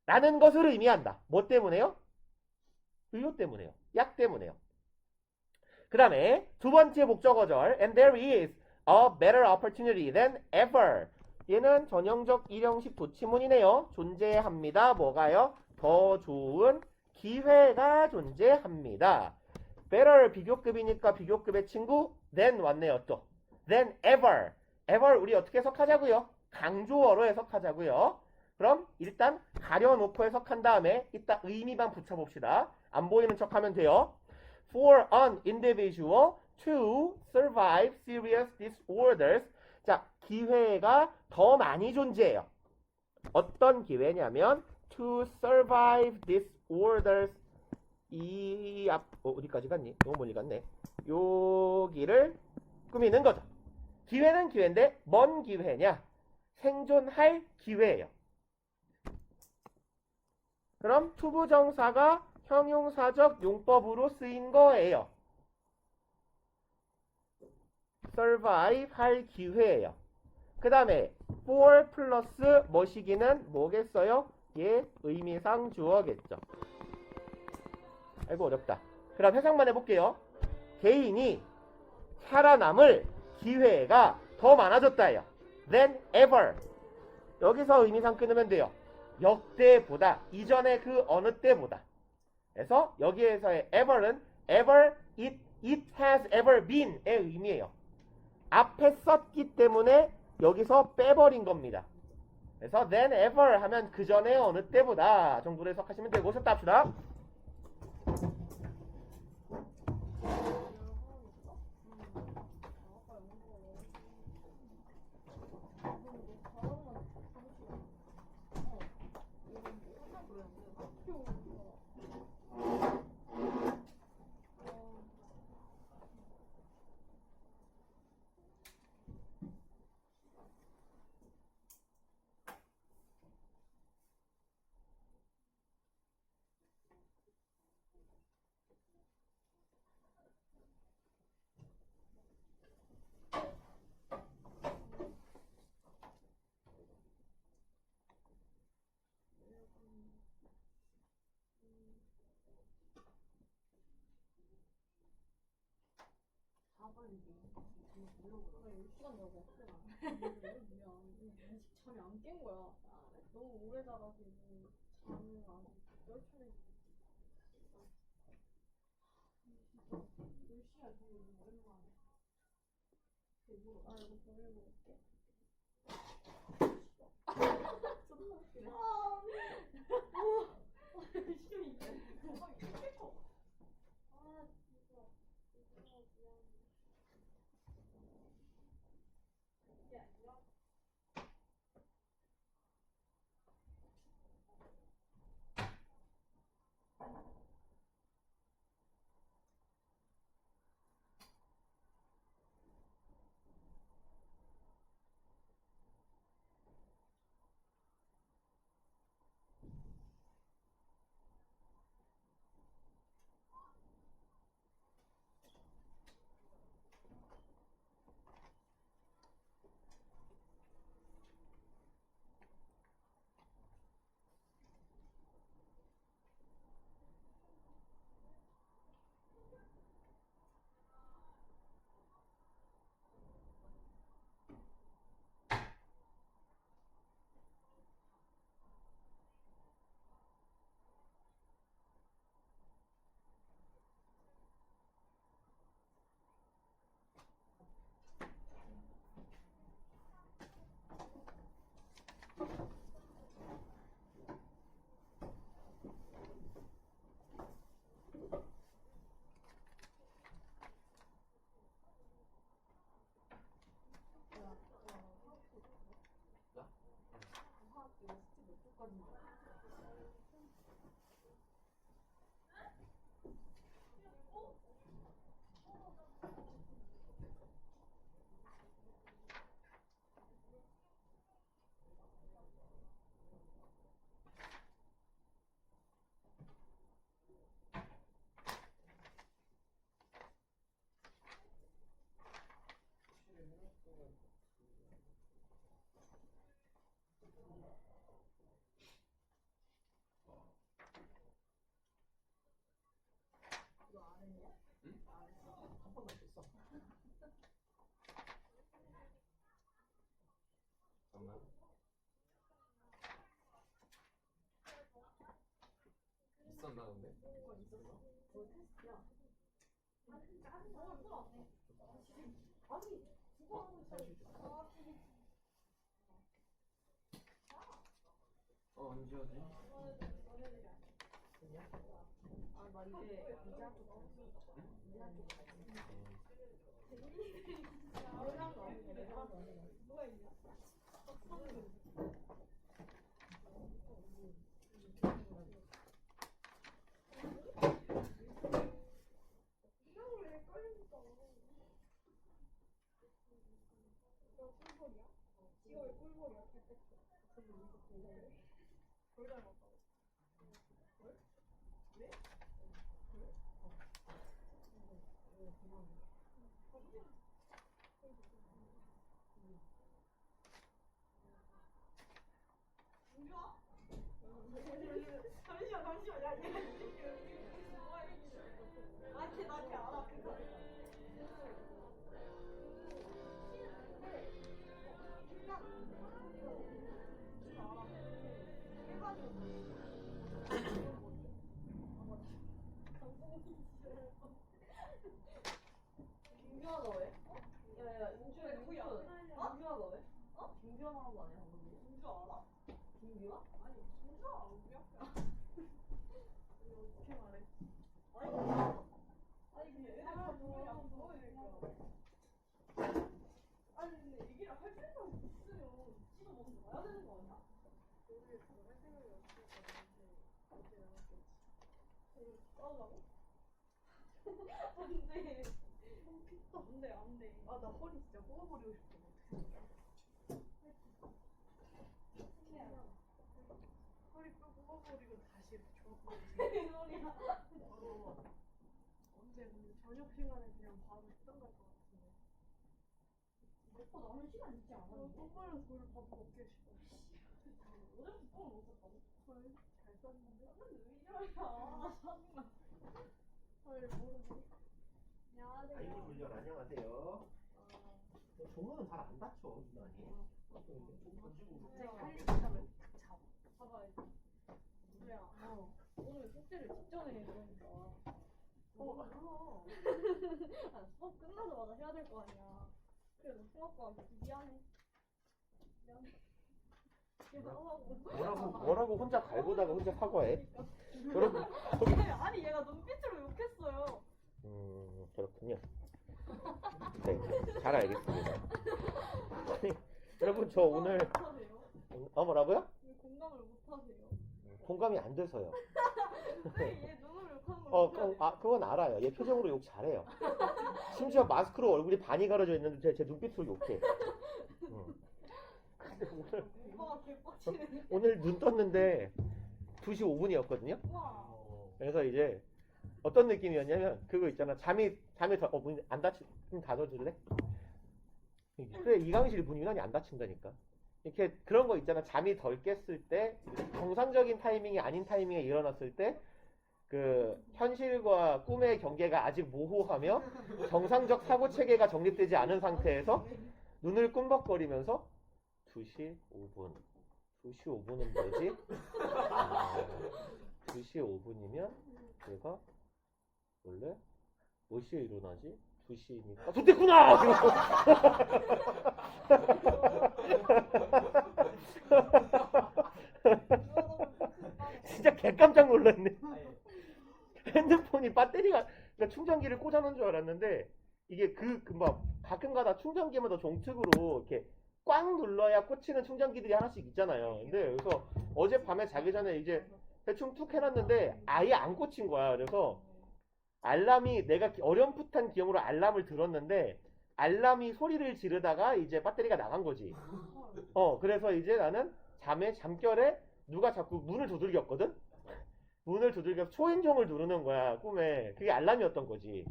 라는 것을 의미한다. 뭐 때문에요? 의료 때문에요. 약 때문에요. 그 다음에 두 번째 목적어절 And there is a better opportunity than ever. 얘는 전형적 일형식 도치문이네요. 존재합니다. 뭐가요? 더 좋은 기회가 존재합니다. better 비교급이니까 비교급의 친구 than 왔네요. 또 than ever. ever 우리 어떻게 해석하자고요? 강조어로 해석하자고요. 그럼 일단 가려놓고 해석한 다음에 이따 의미만 붙여봅시다. 안 보이는 척하면 돼요. For an individual to survive serious disorders. 자, 기회가 더 많이 존재해요. 어떤 기회냐면 to survive disorders. 어디까지 갔니? 너무 멀리 갔네. 여기를 꾸미는 거죠. 기회는 기회인데 뭔 기회냐? 생존할 기회예요. 그럼 투부정사가 형용사적 용법으로 쓰인 거예요. survive 할 기회예요. 그 다음에 for 플러스 뭐시기는 뭐겠어요? 예, 의미상 주어겠죠. 아이고 어렵다. 그럼 해석만 해볼게요. 개인이 살아남을 기회가 더 많아졌다예요. than ever. 여기서 의미상 끊으면 돼요. 역대보다, 이전의 그 어느 때보다. 그래서 여기에서의 ever는 ever, it has ever been의 의미예요. 앞에 썼기 때문에 여기서 빼버린 겁니다. 그래서 than ever 하면 그 전에 어느 때보다 정도로 해석하시면 되고 싶다 합시다. 10시간 자고 미안. 잠이 안 깬 거야. 너무 오래 자가지고 잠을 안 떨쳐내고. 10시간 자고 오랜만에. 아 이거 저녁 먹을게. 존나 웃기네. 열심히 가방이 이렇게 커. 아 진짜. 미안. 야, 이거. 잠깐만. 있었나 근데? 있었어. 뭐 테스트야. 아니, 그거 하고 있어. 언제 오지? 아, 나 이제 학교 가고 있어. 이제 학교 가고 있어. 내가 하는 거 아니고 내가 하는 거 아니고. 누가 있냐? 이름을 헷갈리니까. 너 꿀벌이야? 지가 왜 꿀벌이야? 개떡해. 돌 닮았다고. 뭘? 왜? 왜? 민규야? 잠시만. 야, 얘 나걔 알아. 그거. 김규아가 왜? 야야 인주야 누구야? 김규아가 왜? 김규아 말한 거 아니야 방금? 김규아 알아? 김규아? 아니 김규아 우리 학교야. 어떻게 말해? 아니 근데 애들 다 좋아하니까. 아니 근데 얘기를 할 생각이 있으면 지도 먼저 가야 되는 거 아니야? 모르겠어. 할 생각이 없으니까 어제 나왔겠지. 싸우려고? 안돼. 안돼. 아 나 허리 진짜 뽑아버리고 싶어. 허리 뽑아버리고 다시 이렇게 좋아버리고. 소리야. 바로 언제 근데 저녁 시간에 그냥 바로 식당 갈 것 같은데. 나는 시간 있지 않아? 똑바로 돌 밥 먹게 싶어. 어제부터 똥을 못 쌌다고? 헐, 잘 쌌는데? 왜 이러냐. 짜증나. 헐, 모르지. 야, 아이고 물론 안녕하세요. 종호는 잘 안 다쳐 유난히. 잡아야지. 그래. 오늘 숙제를 직전에 해 그러니까. 수업 끝나자마자 해야 될 거 아니야. 그래서 수학과 미안해. 뭐라고 혼자 갈고다가 혼자 사과해? 여러분 아니 얘가 눈빛으로 욕했어요. 그렇군요. 네, 잘 알겠습니다. 아니, 여러분 저 오늘 뭐라고요? 왜 공감을 못하세요? 공감이 안 돼서요. 얘 눈으로 욕하는 거 그건 알아요. 얘 표정으로 욕 잘해요. 심지어 마스크로 얼굴이 반이 가려져 있는데 제 눈빛으로 욕해. 근데 오빠가 개빡치네. 오늘 눈 떴는데 2시 5분이었거든요. 우와. 그래서 이제 어떤 느낌이었냐면 그거 있잖아. 잠이 안 다치 좀 닫아줄래? 그래 이강실 문 유난히 안 다친다니까. 이렇게 그런 거 있잖아. 잠이 덜 깼을 때 정상적인 타이밍이 아닌 타이밍에 일어났을 때 그 현실과 꿈의 경계가 아직 모호하며 정상적 사고 체계가 정립되지 않은 상태에서 눈을 꿈벅거리면서 2시 5분. 2시 5분은 뭐지? 2시 5분이면 내가 원래 몇 시에 일어나지? 2시니까 좋댔구나! 진짜 개깜짝 놀랐네. 핸드폰이 배터리가 그러니까 충전기를 꽂아놓은 줄 알았는데 이게 막 가끔가다 충전기마다 종특으로 이렇게 꽉 눌러야 꽂히는 충전기들이 하나씩 있잖아요. 근데 그래서 어젯밤에 자기 전에 이제 대충 툭 해놨는데 아예 안 꽂힌 거야. 그래서 알람이 내가 어렴풋한 기억으로 알람을 들었는데 알람이 소리를 지르다가 이제 배터리가 나간 거지. 그래서 이제 나는 잠결에 누가 자꾸 문을 두들겼거든? 문을 두들겨서 초인종을 누르는 거야, 꿈에. 그게 알람이었던 거지.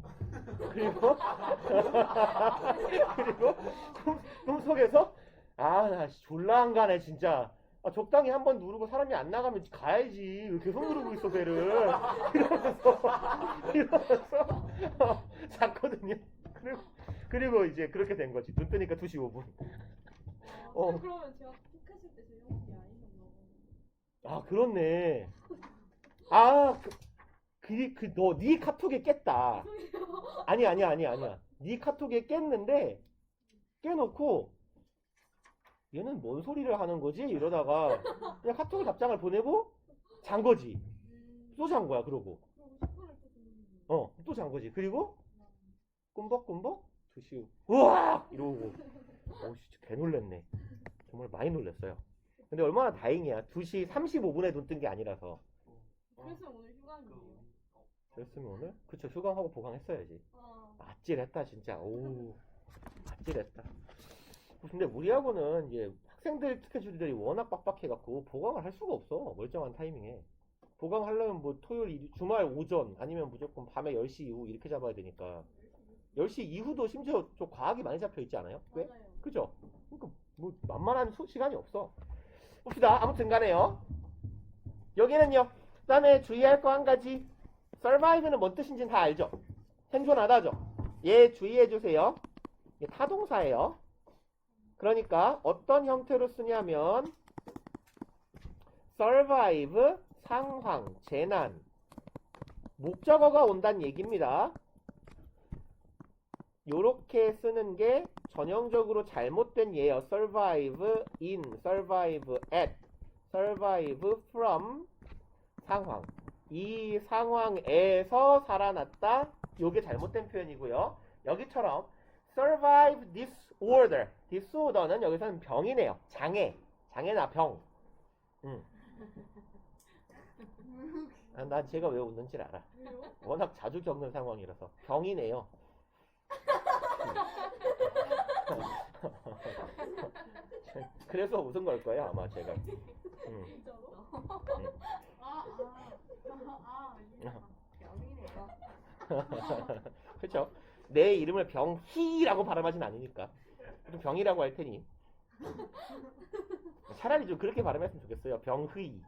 그리고 꿈속에서 나 졸라 안 가네 진짜. 적당히 한번 누르고 사람이 안 나가면 가야지. 왜 계속 누르고 있어 배를. 이러면서 잤거든요. 그리고 이제 그렇게 된 거지. 눈 뜨니까 2시 5분. 그러면 제가 톡했을 때 재영씨 아니셨나 보네. 그렇네. 너 네 카톡에 깼다. 아니야. 네 카톡에 깼는데 깨놓고 얘는 뭔 소리를 하는 거지? 이러다가 그냥 카톡에 답장을 보내고 잔 거지. 또 잔 거야. 그러고 또 잔 거지. 그리고 꿈벅꿈벅 2시 우와 이러고 진짜 개 놀랬네. 정말 많이 놀랬어요. 근데 얼마나 다행이야. 2시 35분에 눈 뜬 게 아니라서. 그랬으면 오늘 휴강이에요. 그랬으면 오늘? 그쵸, 휴강하고 보강했어야지. 아찔했다 진짜. 아찔했다. 근데 우리 학원은 이제 학생들 스케줄들이 워낙 빡빡해갖고 보강을 할 수가 없어. 멀쩡한 타이밍에. 보강하려면 뭐 토요일, 주말 오전 아니면 무조건 밤에 10시 이후 이렇게 잡아야 되니까 10시 이후도 심지어 좀 과학이 많이 잡혀있지 않아요? 왜? 맞아요. 그죠? 그러니까 뭐 만만한 시간이 없어. 봅시다. 아무튼 간에요. 여기는요. 그 다음에 주의할 거 한 가지. survive는 뭔 뜻인지는 다 알죠? 생존하다죠? 얘 주의해주세요. 이게 타동사예요. 그러니까 어떤 형태로 쓰냐면 survive, 상황, 재난, 목적어가 온다는 얘기입니다. 요렇게 쓰는 게 전형적으로 잘못된 예요. survive in, survive at, survive from 상황. 이 상황에서 살아났다. 요게 잘못된 표현이고요. 여기처럼 survive disorder. disorder는 여기서는 병이네요. 장애나 병. 난 제가 왜 웃는지 알아. 왜요? 워낙 자주 겪는 상황이라서. 병이네요. 그래서 웃은 걸 거예요, 아마 제가. 진짜로? 병이네요. 그렇죠? 내 이름을 병희라고 발음하진 않으니까 좀 병이라고 할 테니 차라리 좀 그렇게 발음했으면 좋겠어요. 병희.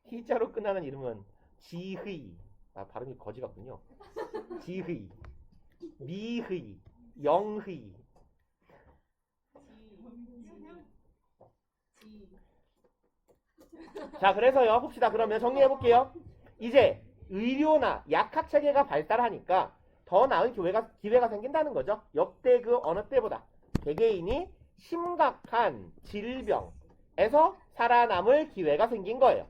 희자로 끝나는 이름은 지희. 아, 발음이 거지 같군요. 지의, 미의, 영의. 자, 그래서요, 봅시다. 그러면 정리해볼게요. 이제 의료나 약학체계가 발달하니까 더 나은 기회가 생긴다는 거죠. 역대 그 어느 때보다 개개인이 심각한 질병에서 살아남을 기회가 생긴 거예요.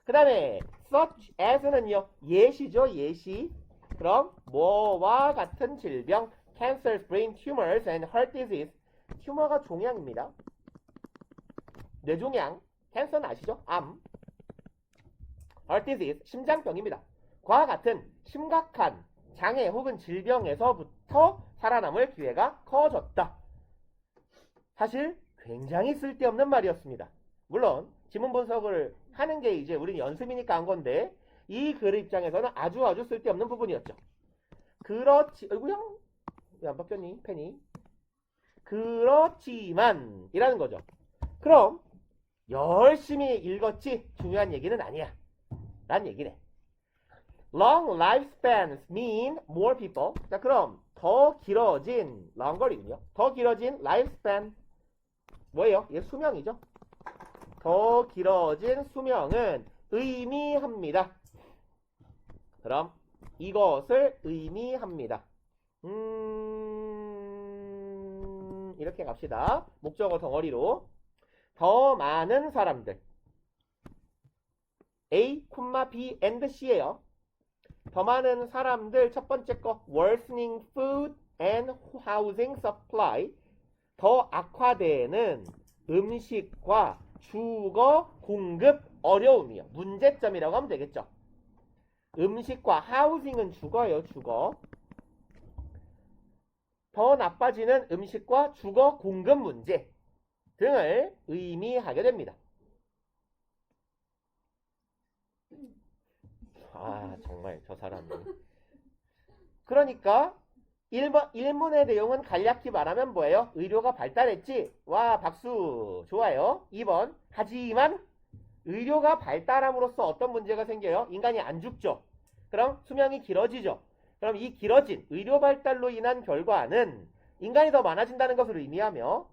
그 다음에 such as는요, 예시죠, 예시. 그럼 뭐와 같은 질병, cancer, brain tumors, and heart disease. 튜머가 종양입니다. 뇌종양, 캔서는 아시죠? 암. heart disease, 심장병입니다. 그와 같은 심각한 장애 혹은 질병에서부터 살아남을 기회가 커졌다. 사실 굉장히 쓸데없는 말이었습니다. 물론 지문 분석을 하는 게 이제 우리는 연습이니까 한 건데 이 글 입장에서는 아주 쓸데없는 부분이었죠. 그렇지, 어이구야, 왜 안 바뀌었니 펜이? 그렇지만 이라는 거죠. 그럼 열심히 읽었지 중요한 얘기는 아니야 라는 얘기네. Long lifespans mean more people. 자, 그럼 더 길어진 롱거리군요. 더 길어진 lifespan 뭐예요? 얘 수명이죠. 더 길어진 수명은 의미합니다. 그럼 이것을 의미합니다. 이렇게 갑시다. 목적어 덩어리로 더 많은 사람들 A, B, and C예요. 더 많은 사람들 첫 번째 거 worsening food and housing supply. 더 악화되는 음식과 주거 공급 어려움이요. 문제점이라고 하면 되겠죠. 음식과 housing은 주거예요. 주거. 더 나빠지는 음식과 주거 공급 문제 등을 의미하게 됩니다. 아, 정말 저 사람이. 그러니까 1번, 1문의 내용은 간략히 말하면 뭐예요? 의료가 발달했지? 와, 박수. 좋아요. 2번, 하지만 의료가 발달함으로써 어떤 문제가 생겨요? 인간이 안 죽죠. 그럼 수명이 길어지죠. 그럼 이 길어진 의료 발달로 인한 결과는 인간이 더 많아진다는 것을 의미하며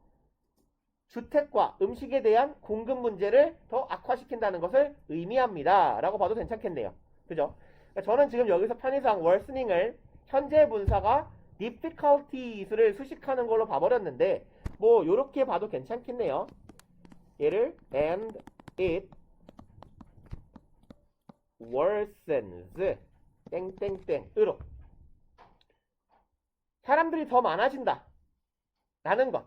주택과 음식에 대한 공급 문제를 더 악화시킨다는 것을 의미합니다. 라고 봐도 괜찮겠네요. 그죠? 그러니까 저는 지금 여기서 편의상 worsening을 현재 분사가 difficulties를 수식하는 걸로 봐버렸는데 뭐 요렇게 봐도 괜찮겠네요. 얘를 and it worsens 땡땡땡으로 사람들이 더 많아진다 라는 것.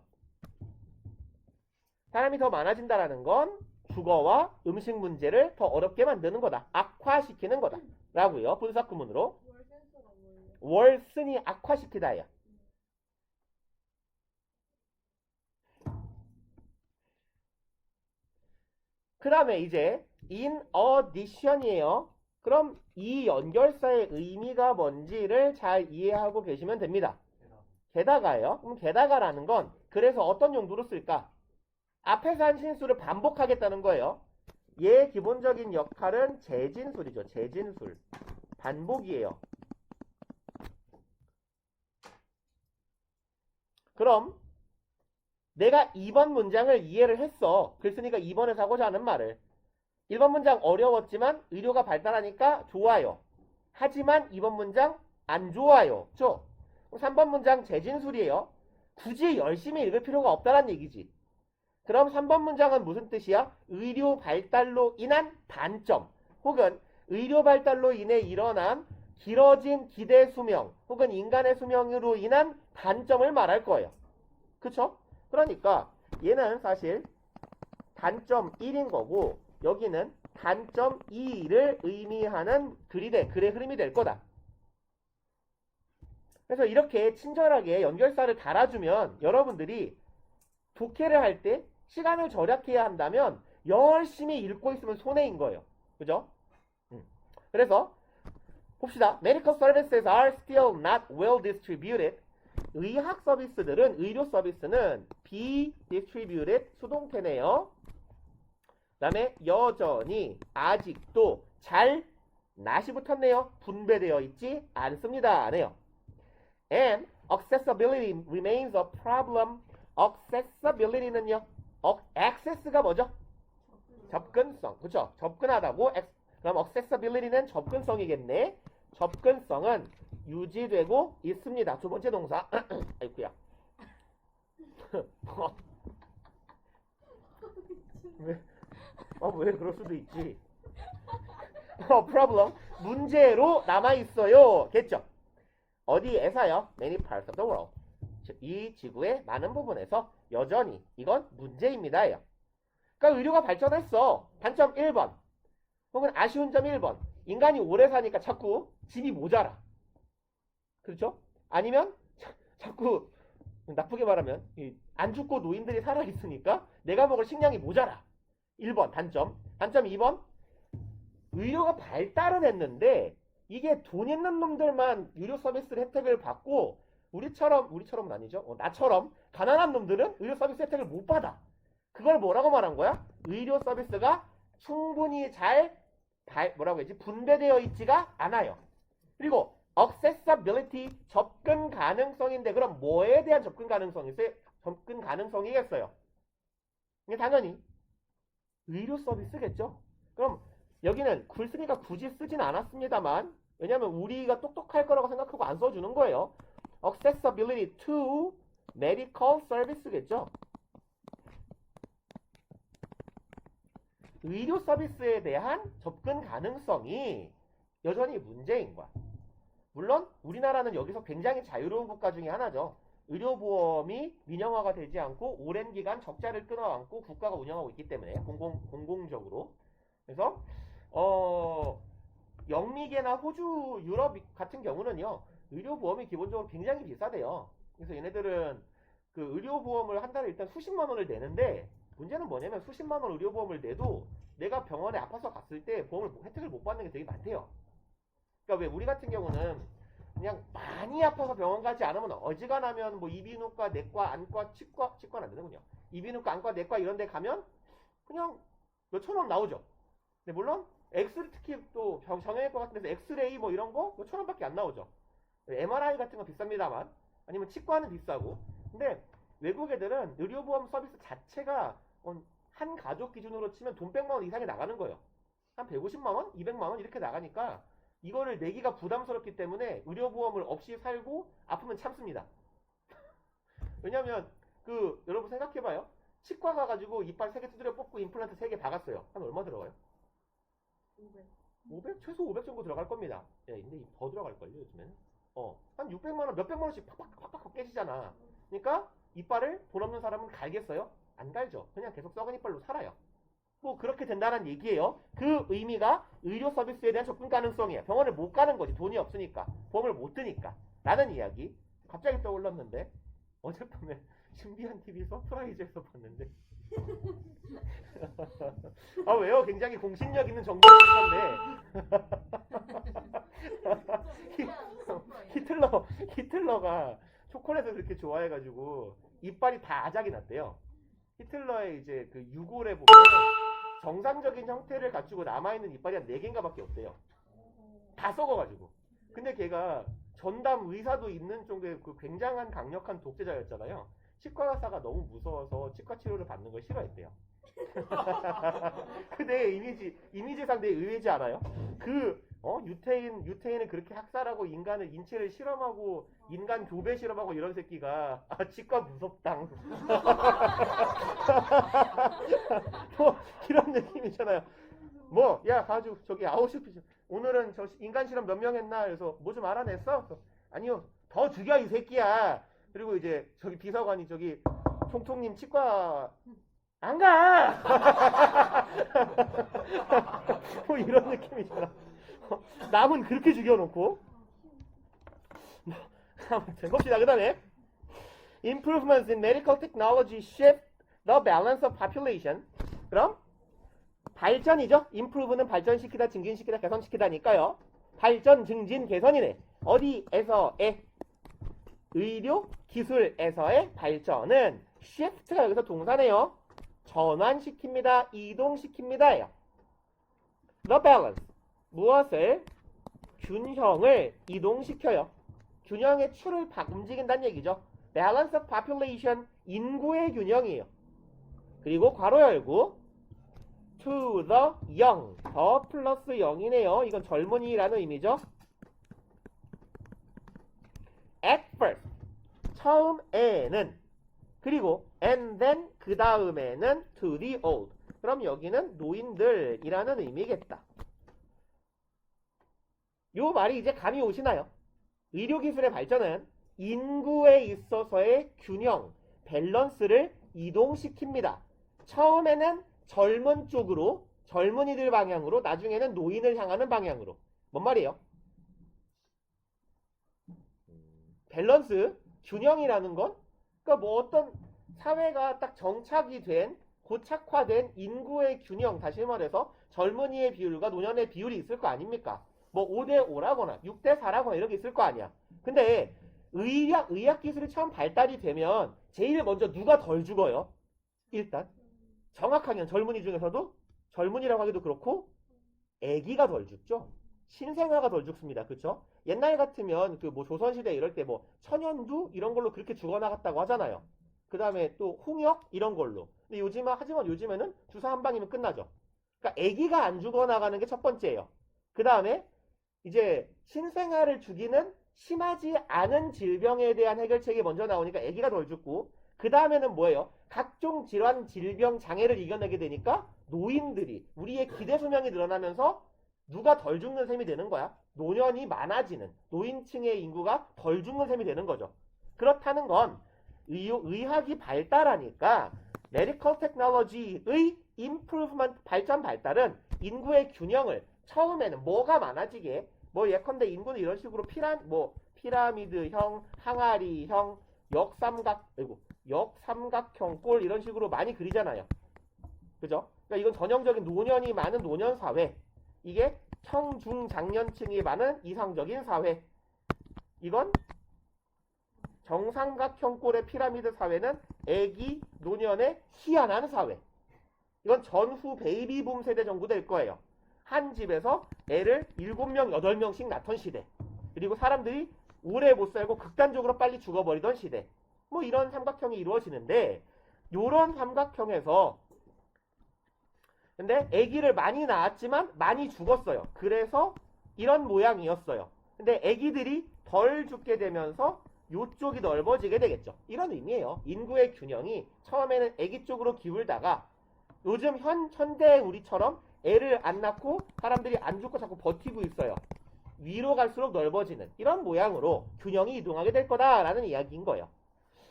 사람이 더 많아진다라는 건 주거와 음식 문제를 더 어렵게 만드는 거다. 악화시키는 거다. 라고요. 분사구문으로. worsen이 악화시키다예요. 그 다음에 이제 in addition이에요. 그럼 이 연결사의 의미가 뭔지를 잘 이해하고 계시면 됩니다. 게다가예요. 그럼 게다가라는 건 그래서 어떤 용도로 쓸까? 앞에서 한 신수를 반복하겠다는 거예요. 얘의 기본적인 역할은 재진술이죠. 재진술. 반복이에요. 그럼 내가 2번 문장을 이해를 했어. 글쓴이가 2번에서 하고자 하는 말을. 1번 문장 어려웠지만 의료가 발달하니까 좋아요. 하지만 2번 문장 안 좋아요. 그렇죠? 3번 문장 재진술이에요. 굳이 열심히 읽을 필요가 없다는 얘기지. 그럼 3번 문장은 무슨 뜻이야? 의료 발달로 인한 단점 혹은 의료 발달로 인해 일어난 길어진 기대 수명 혹은 인간의 수명으로 인한 단점을 말할 거예요. 그쵸? 그러니까 얘는 사실 단점 1인 거고 여기는 단점 2를 의미하는 글의 흐름이 될 거다. 그래서 이렇게 친절하게 연결사를 달아주면 여러분들이 독해를 할 때 시간을 절약해야 한다면 열심히 읽고 있으면 손해인 거예요. 그죠? 그래서 봅시다. Medical services are still not well distributed. 의학 서비스들은, 의료 서비스는 비distributed 수동태네요. 그 다음에 여전히 아직도 잘 not이 붙었네요. 분배되어 있지 않습니다. 안 해요. And accessibility remains a problem. accessibility는요. access가 뭐죠? 접근성. 그렇죠? 접근하다고. 그럼 accessibility는 접근성이겠네. 접근성은 유지되고 있습니다. 두 번째 동사. 아이쿠야. 왜 그럴 수도 있지. problem. 문제로 남아있어요. 겠죠? 어디에서요? Many parts of the world. 이 지구의 많은 부분에서 여전히 이건 문제입니다예요. 그러니까 의료가 발전했어. 단점 1번. 혹은 아쉬운 점 1번. 인간이 오래 사니까 자꾸 집이 모자라. 그렇죠? 아니면 자꾸 나쁘게 말하면 안 죽고 노인들이 살아있으니까 내가 먹을 식량이 모자라. 1번 단점. 단점 2번. 의료가 발달은 했는데 이게 돈 있는 놈들만 의료 서비스 혜택을 받고 우리처럼은 아니죠. 나처럼 가난한 놈들은 의료 서비스 혜택을 못 받아. 그걸 뭐라고 말한 거야? 의료 서비스가 충분히 잘 뭐라고 해야지? 분배되어 있지가 않아요. 그리고 accessibility 접근 가능성인데 그럼 뭐에 대한 접근 가능성이겠어요? 이게 당연히 의료 서비스겠죠. 그럼 여기는 글쓰기가 굳이 쓰진 않았습니다만 왜냐하면 우리가 똑똑할 거라고 생각하고 안 써주는 거예요. accessibility to medical service겠죠. 의료 서비스에 대한 접근 가능성이 여전히 문제인 거야. 물론 우리나라는 여기서 굉장히 자유로운 국가 중에 하나죠. 의료보험이 민영화가 되지 않고 오랜 기간 적자를 끊어안고 국가가 운영하고 있기 때문에 공공적으로. 그래서 영미계나 호주, 유럽 같은 경우는요. 의료보험이 기본적으로 굉장히 비싸대요. 그래서 얘네들은 그 의료보험을 한 달에 일단 수십만 원을 내는데 문제는 뭐냐면 수십만 원 의료보험을 내도 내가 병원에 아파서 갔을 때 혜택을 못 받는 게 되게 많대요. 그러니까 왜 우리 같은 경우는 그냥 많이 아파서 병원 가지 않으면 어지간하면 뭐 이비인후과, 내과, 안과, 치과는 안 되는군요. 이비인후과, 안과, 내과 이런 데 가면 그냥 몇천 원 나오죠. 근데 물론 특히 또 정형외과 같은 데서 엑스레이 뭐 이런 거 몇천 원밖에 안 나오죠. MRI 같은 건 비쌉니다만 아니면 치과는 비싸고. 근데 외국 애들은 의료보험 서비스 자체가 한 가족 기준으로 치면 돈 100만 원 이상이 나가는 거예요. 한 150만 원? 200만 원 이렇게 나가니까 이거를 내기가 부담스럽기 때문에 의료보험을 없이 살고 아프면 참습니다. 왜냐면 여러분 생각해봐요. 치과 가가지고 이빨 3개 두드려 뽑고 임플란트 3개 박았어요. 한 얼마 들어가요? 500? 최소 500 정도 들어갈 겁니다. 예, 근데 더 들어갈걸요 요즘에는. 한 600만 원, 몇백만 원씩 팍팍 깨지잖아. 그러니까 이빨을 돈 없는 사람은 갈겠어요? 안 갈죠. 그냥 계속 썩은 이빨로 살아요. 뭐 그렇게 된다는 얘기예요. 그 의미가 의료 서비스에 대한 접근 가능성이야. 병원을 못 가는 거지. 돈이 없으니까. 보험을 못 드니까. 라는 이야기. 갑자기 떠올랐는데 어젯밤에 신비한 TV 서프라이즈에서 봤는데 왜요? 굉장히 공신력 있는 정보를 주셨는데 히틀러가 초콜릿을 그렇게 좋아해가지고 이빨이 다 아작이 났대요. 히틀러의 이제 그 유골에 보면 정상적인 형태를 갖추고 남아있는 이빨이 한 4개인가 밖에 없대요. 다 썩어가지고. 근데 걔가 전담 의사도 있는 정도의 그 굉장한 강력한 독재자였잖아요. 치과 의사가 너무 무서워서 치과 치료를 받는 걸 싫어했대요. 내 이미지상 되게 의외지 않아요? 유태인을 그렇게 학살하고 인간의 인체를 실험하고 인간 교배 실험하고 이런 새끼가 치과 무섭당. 뭐 이런 느낌이잖아요. 야 가지고 저기 아우슈피츠 오늘은 저 인간 실험 몇 명 했나? 그래서 뭐 좀 알아냈어? 아니요 더 죽여 이 새끼야. 그리고 이제 저기 비서관이 저기 총통님 치과 안 가. 뭐 이런 느낌이잖아. 남은 그렇게 죽여놓고. 아무튼 봅시다. 그 다음에 Improvements in medical technology shift the balance of population. 그럼 발전이죠. Improve는 발전시키다, 증진시키다, 개선시키다니까요. 발전, 증진, 개선이네. 어디에서의? 의료, 기술에서의 발전은 shift가 여기서 동사네요. 전환시킵니다. 이동시킵니다예요. The balance. 무엇을? 균형을 이동시켜요. 균형의 추를 움직인다는 얘기죠. balance of population, 인구의 균형이에요. 그리고 괄호 열고 to the young, 더 플러스 0이네요. 이건 젊은이라는 의미죠. at first, 처음에는, 그리고 and then, 그 다음에는 to the old. 그럼 여기는 노인들이라는 의미겠다. 요 말이 이제 감이 오시나요? 의료기술의 발전은 인구에 있어서의 균형, 밸런스를 이동시킵니다. 처음에는 젊은 쪽으로, 젊은이들 방향으로, 나중에는 노인을 향하는 방향으로. 뭔 말이에요? 밸런스, 균형이라는 건, 그러니까 뭐 어떤 사회가 딱 정착이 된, 고착화된 인구의 균형, 다시 말해서 젊은이의 비율과 노년의 비율이 있을 거 아닙니까? 뭐 5대5라거나 6대4라거나 이런 게 있을 거 아니야. 근데 의학 기술이 처음 발달이 되면 제일 먼저 누가 덜 죽어요? 일단 정확하게는 젊은이 중에서도, 젊은이라고 하기도 그렇고, 아기가 덜 죽죠. 신생아가 덜 죽습니다. 그쵸? 옛날 같으면 그 뭐 조선시대 이럴 때 뭐 천연두 이런 걸로 그렇게 죽어나갔다고 하잖아요. 그 다음에 또 홍역 이런 걸로. 근데 하지만 요즘에는 주사 한 방이면 끝나죠. 그러니까 아기가 안 죽어나가는 게 첫 번째예요. 그 다음에 이제 신생아를 죽이는 심하지 않은 질병에 대한 해결책이 먼저 나오니까 아기가 덜 죽고, 그 다음에는 뭐예요? 각종 질환, 질병, 장애를 이겨내게 되니까 노인들이, 우리의 기대 수명이 늘어나면서 누가 덜 죽는 셈이 되는 거야? 노년이 많아지는, 노인층의 인구가 덜 죽는 셈이 되는 거죠. 그렇다는 건 의학이 발달하니까 메디컬 테크놀로지의 임프루브먼트, 발달은 인구의 균형을 처음에는 뭐가 많아지게, 뭐 예컨대 인구는 이런 식으로 피라미드형, 항아리형, 역삼각형 꼴 이런 식으로 많이 그리잖아요. 그죠? 그러니까 이건 전형적인 노년이 많은 노년 사회. 이게 청중장년층이 많은 이상적인 사회. 이건 정삼각형 꼴의 피라미드 사회는 애기 노년의 희한한 사회. 이건 전후 베이비붐 세대 정도 될 거예요. 한 집에서 애를 7명, 8명씩 낳던 시대. 그리고 사람들이 오래 못 살고 극단적으로 빨리 죽어버리던 시대. 뭐 이런 삼각형이 이루어지는데, 요런 삼각형에서 근데 아기를 많이 낳았지만 많이 죽었어요. 그래서 이런 모양이었어요. 근데 아기들이 덜 죽게 되면서 요쪽이 넓어지게 되겠죠. 이런 의미예요. 인구의 균형이 처음에는 아기 쪽으로 기울다가 요즘 현대 우리처럼 애를 안 낳고 사람들이 안 죽고 자꾸 버티고 있어요. 위로 갈수록 넓어지는 이런 모양으로 균형이 이동하게 될 거다라는 이야기인 거예요.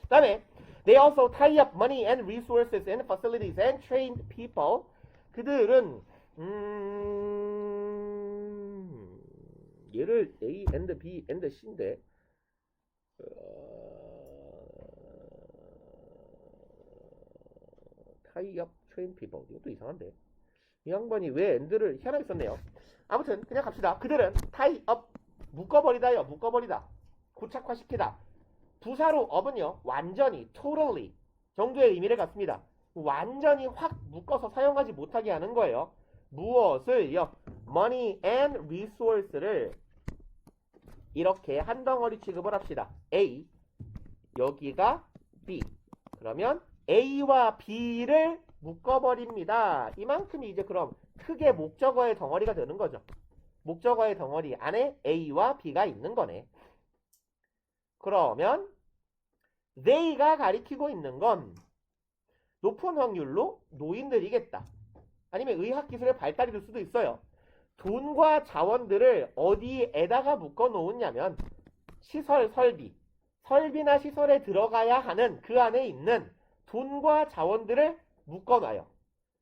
그 다음에 They also tie up money and resources and facilities and trained people. 그들은 얘를 A and B and C인데 tie up trained people. 이것도 이상한데 이 양반이 왜 and를 희한하게 썼네요. 아무튼 그냥 갑시다. 그들은 tie up, 묶어버리다요. 묶어버리다, 고착화시키다. 부사로 up은요 완전히, totally 정도의 의미를 갖습니다. 완전히 확 묶어서 사용하지 못하게 하는 거예요. 무엇을요? money and resource를 이렇게 한 덩어리 취급을 합시다. A, 여기가 B. 그러면 A와 B를 묶어버립니다. 이만큼이 이제 그럼 크게 목적어의 덩어리가 되는 거죠. 목적어의 덩어리 안에 A와 B가 있는 거네. 그러면 they가 가리키고 있는 건 높은 확률로 노인들이겠다. 아니면 의학기술의 발달이 될 수도 있어요. 돈과 자원들을 어디에다가 묶어 놓았냐면 시설, 설비나 시설에 들어가야 하는 그 안에 있는 돈과 자원들을 묶어놔요.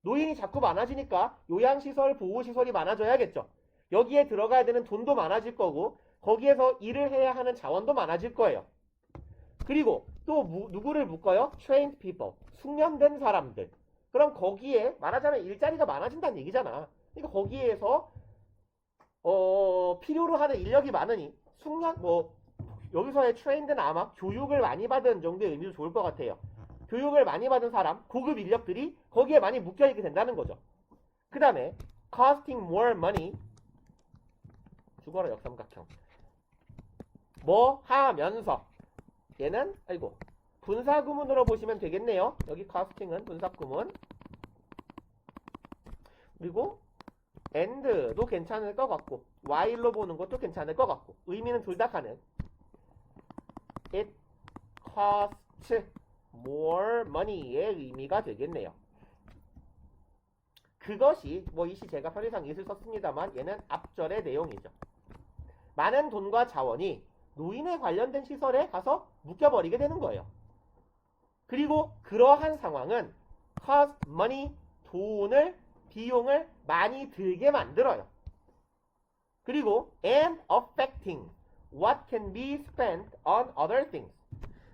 노인이 자꾸 많아지니까 요양시설, 보호시설이 많아져야겠죠. 여기에 들어가야 되는 돈도 많아질 거고 거기에서 일을 해야 하는 자원도 많아질 거예요. 그리고 또 누구를 묶어요? trained people, 숙련된 사람들. 그럼 거기에 말하자면 일자리가 많아진다는 얘기잖아. 그러니까 거기에서 필요로 하는 인력이 많으니 여기서의 trained는 아마 교육을 많이 받은 정도의 의미도 좋을 것 같아요. 교육을 많이 받은 사람, 고급 인력들이 거기에 많이 묶여있게 된다는 거죠. 그 다음에 costing more money, 죽어라 역삼각형. 뭐 하면서 얘는 아이고 분사구문으로 보시면 되겠네요. 여기 casting은 분사구문. 그리고 and도 괜찮을 것 같고 while로 보는 것도 괜찮을 것 같고 의미는 둘 다 가능. It costs more money의 의미가 되겠네요. 그것이 뭐 이 시 제가 편의상 it을 썼습니다만 얘는 앞절의 내용이죠. 많은 돈과 자원이 노인에 관련된 시설에 가서 묶여버리게 되는 거예요. 그리고 그러한 상황은 cost money, 비용을 많이 들게 만들어요. 그리고 and affecting what can be spent on other things.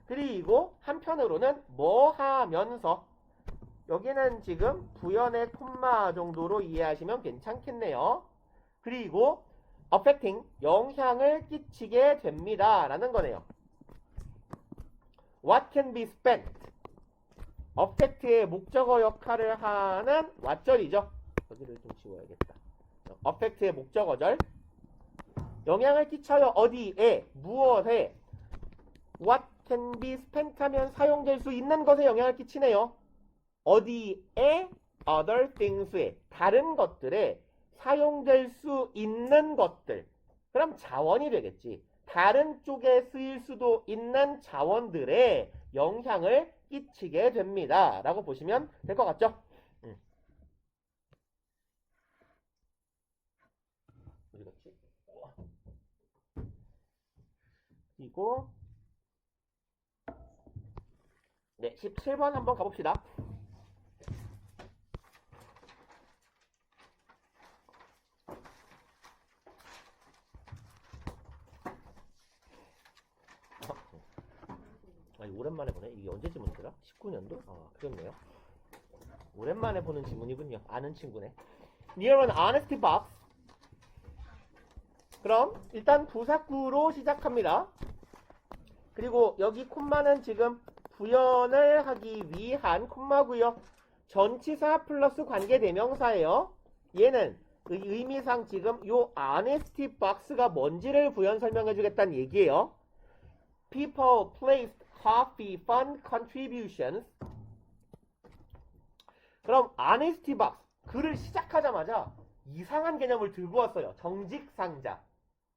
그리고 한편으로는 뭐 하면서 여기는 지금 부연의 콤마 정도로 이해하시면 괜찮겠네요. 그리고 affecting 영향을 끼치게 됩니다 라는 거네요. What can be spent affect의 목적어 역할을 하는 what절이죠. 여기를 좀 지워야겠다. affect의 목적어절. 영향을 끼쳐요. 어디에? 무엇에? What can be spent 하면 사용될 수 있는 것에 영향을 끼치네요. 어디에? other things에. 다른 것들에 사용될 수 있는 것들. 그럼 자원이 되겠지. 다른 쪽에 쓰일 수도 있는 자원들에 영향을 끼치게 됩니다. 라고 보시면 될 것 같죠? 어디 갔지? 그리고 네, 17번 한번 가봅시다. 오랜만에 보네. 이게 언제 지문이더라? 19년도? 그렇네요. 오랜만에 보는 지문이군요. 아는 친구네. Near an honesty box. 그럼 일단 부사구로 시작합니다. 그리고 여기 콤마는 지금 부연을 하기 위한 콤마고요. 전치사 플러스 관계대명사예요. 얘는 의미상 지금 요 honesty box가 뭔지를 부연 설명해 주겠다는 얘기예요. People placed coffee fund contributions. 그럼 honesty box 글을 시작하자마자 이상한 개념을 들고 왔어요. 정직상자.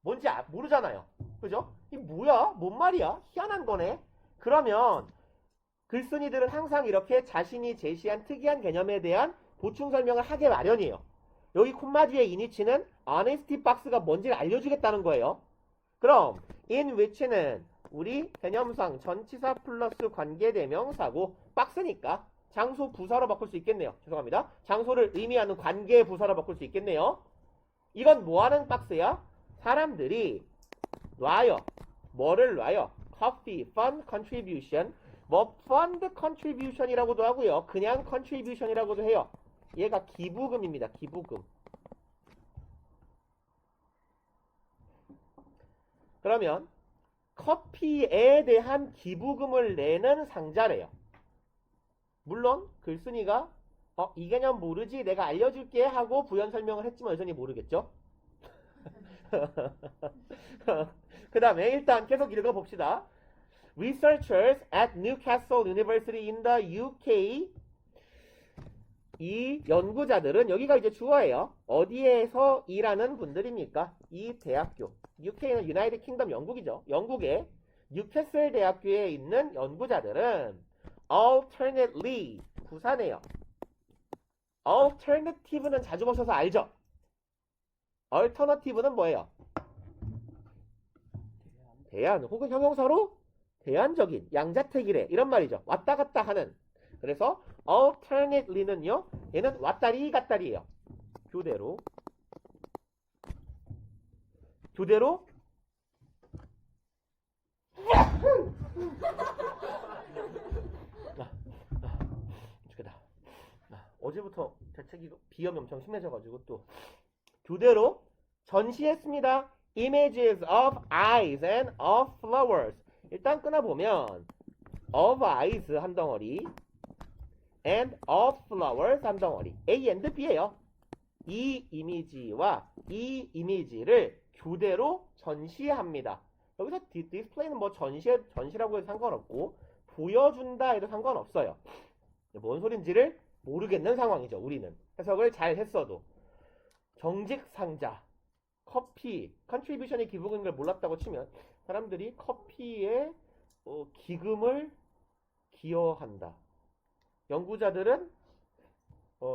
뭔지 모르잖아요. 그죠? 이 뭐야? 뭔 말이야? 희한한 거네. 그러면 글쓴이들은 항상 이렇게 자신이 제시한 특이한 개념에 대한 보충 설명을 하게 마련이에요. 여기 콤마 뒤에 이니치는 honesty box가 뭔지를 알려주겠다는 거예요. 그럼 in which는 우리 개념상 전치사 플러스 관계대명사고 박스니까 장소 부사로 바꿀 수 있겠네요. 죄송합니다. 장소를 의미하는 관계 부사로 바꿀 수 있겠네요. 이건 뭐하는 박스야? 사람들이 놔요. 뭐를 놔요? Coffee Fund Contribution. 뭐 Fund Contribution이라고도 하고요. 그냥 Contribution이라고도 해요. 얘가 기부금입니다. 기부금. 그러면 커피에 대한 기부금을 내는 상자래요. 물론 글쓴이가 이 개념 모르지 내가 알려줄게 하고 부연 설명을 했지만 여전히 모르겠죠. 그 다음에 일단 계속 읽어봅시다. Researchers at Newcastle University in the UK. 이 연구자들은 여기가 이제 주어예요. 어디에서 일하는 분들입니까? 이 대학교. UK는 유나이티드 킹덤 영국이죠. 영국의 뉴캐슬 대학교에 있는 연구자들은 alternately 부사네요. alternative는 자주 보셔서 알죠? alternative는 뭐예요? 대안 혹은 형용사로 대안적인 양자택일에 이런 말이죠. 왔다 갔다 하는. 그래서 alternately는요. 얘는 왔다리 갔다리예요. 교대로 죽겠다. 어제부터 대책이 비염이 엄청 심해져가지고 또 교대로 전시했습니다. Images of eyes and of flowers. 일단 끊어보면 of eyes 한 덩어리 and of flowers 한 덩어리. A and B예요. 이 이미지와 이 이미지를 교대로 전시합니다. 여기서 디스플레이는 뭐 전시라고 해도 상관없고 보여준다 해도 상관없어요. 뭔 소린지를 모르겠는 상황이죠. 우리는 해석을 잘 했어도. 정직 상자, 커피, 컨트리뷰션의 기부금인 걸 몰랐다고 치면 사람들이 커피에 기금을 기여한다. 연구자들은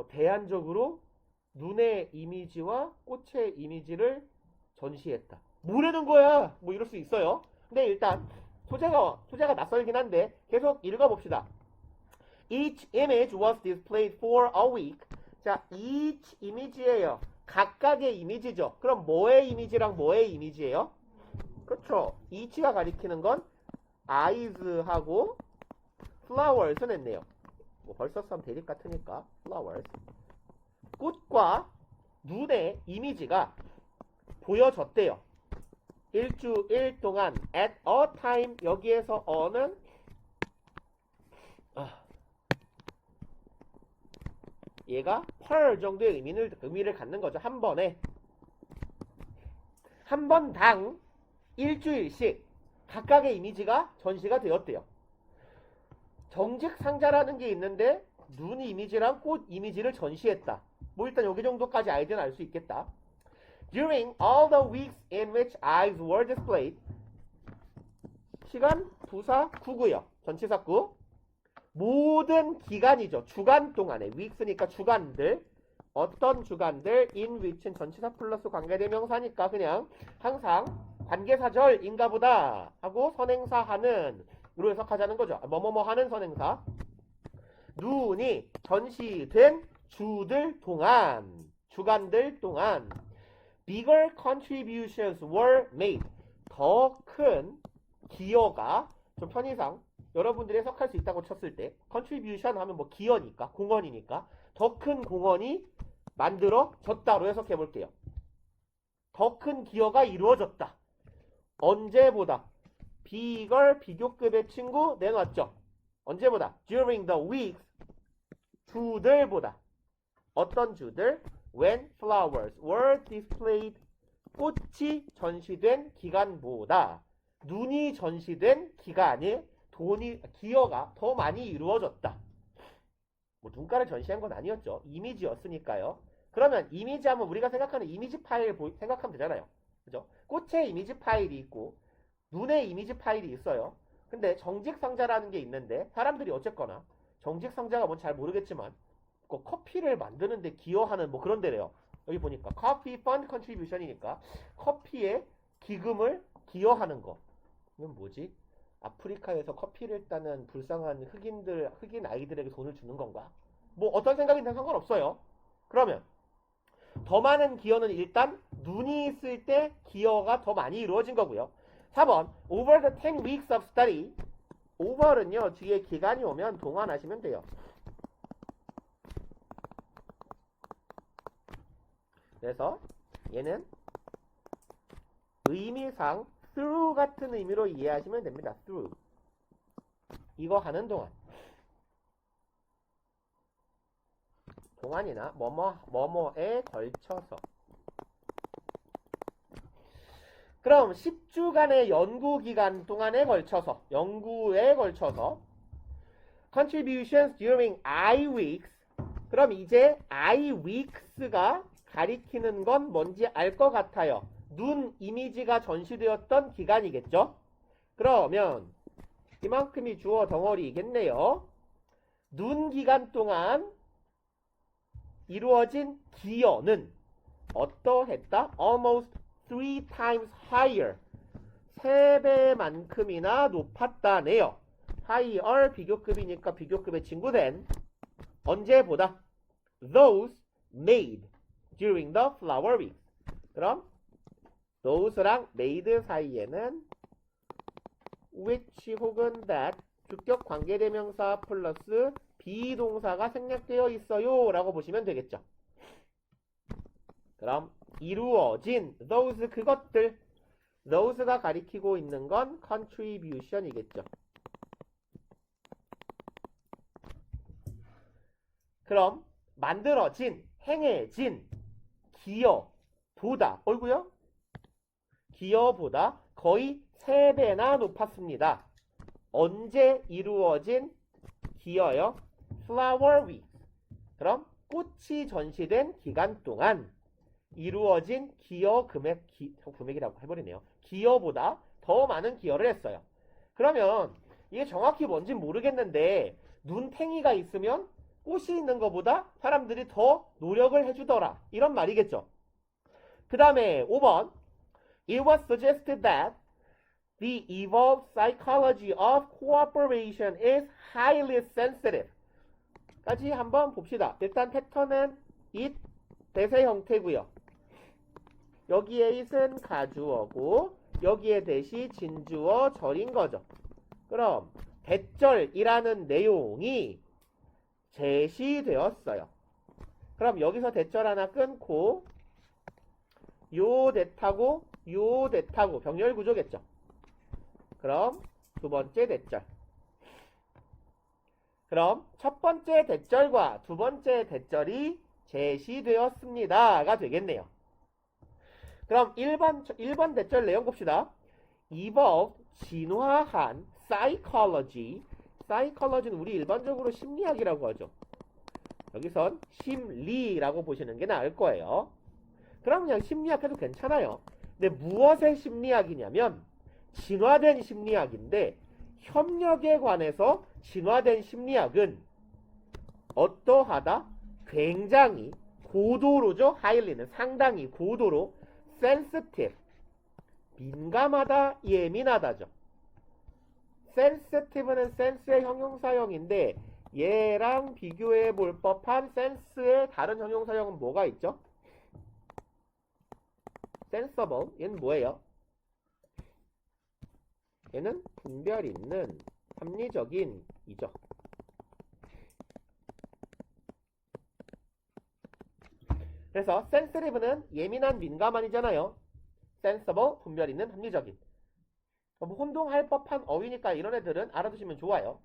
대안적으로 눈의 이미지와 꽃의 이미지를 전시했다. 뭐라는 거야? 뭐 이럴 수 있어요. 근데 일단 소재가 낯설긴 한데 계속 읽어봅시다. Each image was displayed for a week. 자, each 이미지예요. 각각의 이미지죠. 그럼 뭐의 이미지랑 뭐의 이미지예요? 그렇죠. each가 가리키는 건 eyes하고 flowers는 했네요. 뭐 벌써 썸 대립 같으니까 flowers. 꽃과 눈의 이미지가 보여졌대요. 일주일 동안 at a time. 여기에서 어는 얘가 per 정도의 의미를 갖는 거죠. 한 번에 한 번당 일주일씩 각각의 이미지가 전시가 되었대요. 정직 상자라는 게 있는데 눈 이미지랑 꽃 이미지를 전시했다. 뭐 일단 여기 정도까지 아이디어는 알 수 있겠다. During all the weeks in which eyes were displayed. 시간 부사 구고요. 전치사 구. 모든 기간이죠. 주간 동안에. weeks니까 주간들. 어떤 주간들. in which는 전치사 플러스 관계대명사니까 그냥 항상 관계사절인가 보다 하고 선행사 하는 으로 해석하자는 거죠. 뭐뭐뭐 하는 선행사. 눈이 전시된 주들 동안, 주간들 동안 bigger contributions were made. 더 큰 기여가, 좀 편의상 여러분들이 해석할 수 있다고 쳤을 때 contribution 하면 뭐 기여니까, 공헌이니까 더 큰 공헌이 만들어졌다로 해석해 볼게요. 더 큰 기여가 이루어졌다. 언제보다. bigger 비교급의 친구 내놨죠. 언제보다. during the weeks. 주들보다. 어떤 주들? when flowers were displayed. 꽃이 전시된 기간보다 눈이 전시된 기간에 기여가 더 많이 이루어졌다. 뭐 눈가를 전시한 건 아니었죠. 이미지였으니까요. 그러면 이미지 하면 우리가 생각하는 이미지 파일 생각하면 되잖아요. 그죠? 꽃의 이미지 파일이 있고 눈의 이미지 파일이 있어요. 근데 정직상자라는 게 있는데 사람들이 어쨌거나 정직상자가 뭔지 잘 모르겠지만 커피를 만드는데 기여하는 뭐 그런 데래요. 여기 보니까 커피 펀드 컨트리뷰션이니까 커피에 기금을 기여하는 거. 이건 뭐지? 아프리카에서 커피를 따는 불쌍한 흑인 아이들에게 돈을 주는 건가? 뭐 어떤 생각이든 상관없어요. 그러면 더 많은 기여는 일단 눈이 있을 때 기여가 더 많이 이루어진 거고요. 4번 over the 10 weeks of study. over는요 뒤에 기간이 오면 동환하시면 돼요. 그래서 얘는 의미상 through 같은 의미로 이해하시면 됩니다. through. 이거 하는 동안. 동안이나 뭐뭐에 걸쳐서. 그럼 10주간의 연구기간 동안에 걸쳐서, 연구에 걸쳐서 contributions during eye weeks. 그럼 이제 eye weeks가 가리키는 건 뭔지 알 것 같아요. 눈 이미지가 전시되었던 기간이겠죠? 그러면 이만큼이 주어 덩어리겠네요. 눈 기간 동안 이루어진 기여는 어떠했다? Almost 3 times higher. 3배만큼이나 높았다네요. higher 비교급이니까 비교급의 친구된 언제보다 those made during the flower week. 그럼 those랑 made 사이에는 which 혹은 that 주격 관계대명사 플러스 비동사가 생략되어 있어요 라고 보시면 되겠죠. 그럼 이루어진 those 그것들. those가 가리키고 있는 건 contribution이겠죠. 그럼 만들어진, 행해진 기여보다 어이구요? 기여보다 거의 3배나 높았습니다. 언제 이루어진 기여요? Flower Week. 그럼 꽃이 전시된 기간 동안 이루어진 기여 금액이라고 해버리네요. 기여보다 더 많은 기여를 했어요. 그러면 이게 정확히 뭔지 모르겠는데 눈탱이가 있으면 꽃이 있는 것보다 사람들이 더 노력을 해주더라. 이런 말이겠죠. 그 다음에 5번 It was suggested that the evolved psychology of cooperation is highly sensitive. 까지 한번 봅시다. 일단 패턴은 it 대세 형태고요. 여기에 it은 가주어고 여기에 대시 진주어 절인 거죠. 그럼 대절이라는 내용이 제시되었어요. 그럼 여기서 대절 하나 끊고 요 대타고 요 대타고 병렬 구조겠죠. 그럼 두 번째 대절. 그럼 첫 번째 대절과 두 번째 대절이 제시되었습니다가 되겠네요. 그럼 1번 대절 내용 봅시다. evolved, 진화한 psychology. psychology는 우리 일반적으로 심리학이라고 하죠. 여기선 심리라고 보시는 게 나을 거예요. 그럼 그냥 심리학 해도 괜찮아요. 근데 무엇의 심리학이냐면 진화된 심리학인데 협력에 관해서 진화된 심리학은 어떠하다? 굉장히 고도로죠. highly는 상당히 고도로 sensitive, 민감하다, 예민하다죠. sensitive는 sense의 형용사형인데 얘랑 비교해 볼 법한 sense의 다른 형용사형은 뭐가 있죠? sensible, 얘는 뭐예요? 얘는 분별 있는 합리적인 이죠. 그래서 sensitive는 예민한 민감한이잖아요. sensible, 분별 있는 합리적인. 혼동할 법한 어휘니까 이런 애들은 알아두시면 좋아요.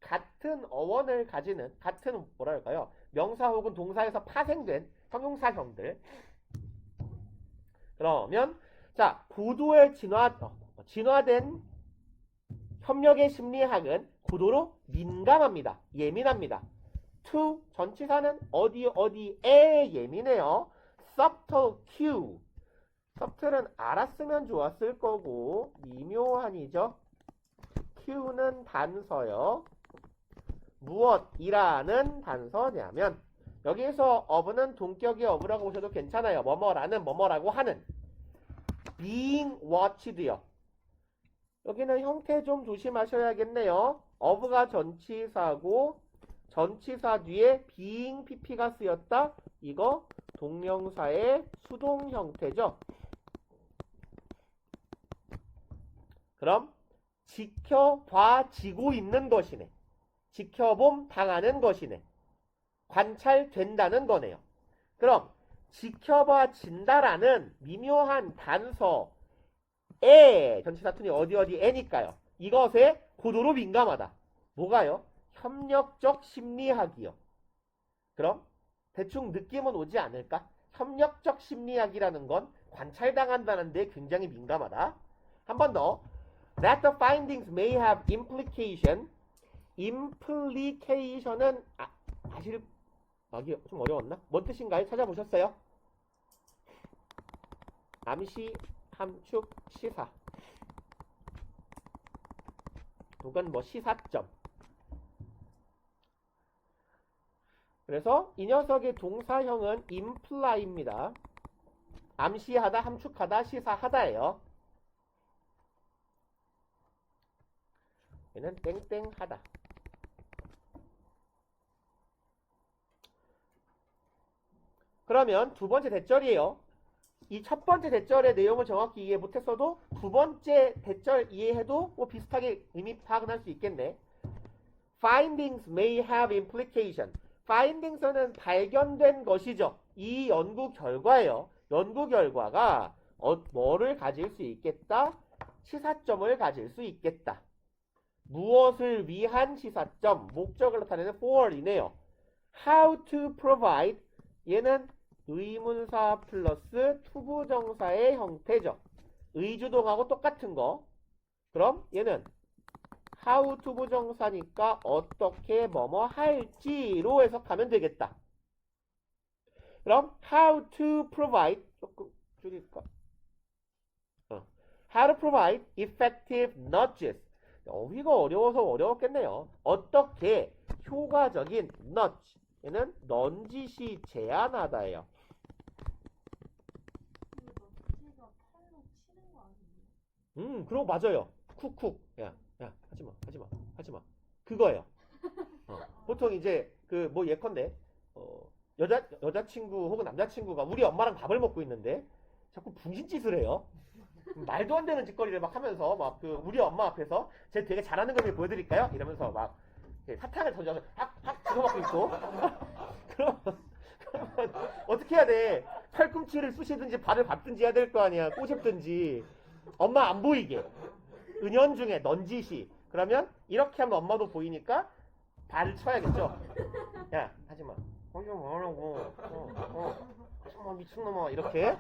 같은 어원을 가지는 같은 뭐랄까요? 명사 혹은 동사에서 파생된 형용사형들. 그러면 자 고도의 진화된 협력의 심리학은 고도로 민감합니다. 예민합니다. to 전치사는 어디에 예민해요. subtle Q. subtle은 알았으면 좋았을 거고 미묘한이죠. Q는 단서요. 무엇이라는 단서냐면 여기에서 of는 동격의 of라고 보셔도 괜찮아요. 뭐뭐라는 뭐뭐라고 하는 being watched요. 여기는 형태 좀 조심하셔야겠네요. of가 전치사고 전치사 뒤에 being pp가 쓰였다. 이거 동명사의 수동 형태죠. 그럼 지켜봐지고 있는 것이네. 지켜봄 당하는 것이네. 관찰된다는 거네요. 그럼 지켜봐진다라는 미묘한 단서에 전치사 툰이 어디에니까요. 이것에 고도로 민감하다. 뭐가요? 협력적 심리학이요. 그럼 대충 느낌은 오지 않을까? 협력적 심리학이라는 건 관찰당한다는 데 굉장히 민감하다. 한 번 더. That the findings may have implication. implication은 사실 좀 어려웠나? 뭔 뜻인가요? 찾아보셨어요? 암시, 함축, 시사. 혹은 뭐 시사점. 그래서 이 녀석의 동사형은 imply입니다. 암시하다, 함축하다, 시사하다예요. 얘는 땡땡하다. 그러면 두 번째 대절이에요. 이 첫 번째 대절의 내용을 정확히 이해 못했어도 두 번째 대절 이해해도 뭐 비슷하게 의미 파악은 할 수 있겠네. Findings may have implication. findings는 발견된 것이죠. 이 연구 결과예요. 연구 결과가 뭐를 가질 수 있겠다? 시사점을 가질 수 있겠다. 무엇을 위한 시사점? 목적을 나타내는 for이네요. How to provide. 얘는 의문사 플러스 투부정사의 형태죠. 의주동하고 똑같은 거. 그럼 얘는 how 투부정사니까 어떻게 뭐뭐 할지로 해석하면 되겠다. 그럼 how to provide 조금 줄일까? How to provide effective nudges. 어휘가 어려워서 어려웠겠네요. 어떻게 효과적인 nudge. 얘는 넌짓이 제한하다예요. 그럼 맞아요. 쿡쿡. 야, 하지마. 그거예요. 보통 이제 그 뭐 예컨대 여자친구 혹은 남자친구가 우리 엄마랑 밥을 먹고 있는데 자꾸 분신짓을 해요. 말도 안 되는 짓거리를 막 하면서 막 그 우리 엄마 앞에서 제 되게 잘하는 걸 보여드릴까요? 이러면서 막 사탕을 던져서 확 집어먹고 있고 그러면 어떻게 해야 돼? 팔꿈치를 쑤시든지 발을 밟든지 해야 될 거 아니야. 꼬집든지 엄마 안 보이게 은연중에 넌지시. 그러면 이렇게 하면 엄마도 보이니까 발을 쳐야겠죠. 야 하지마. 거기서 뭐하라고. 하지마 미친놈아. 이렇게.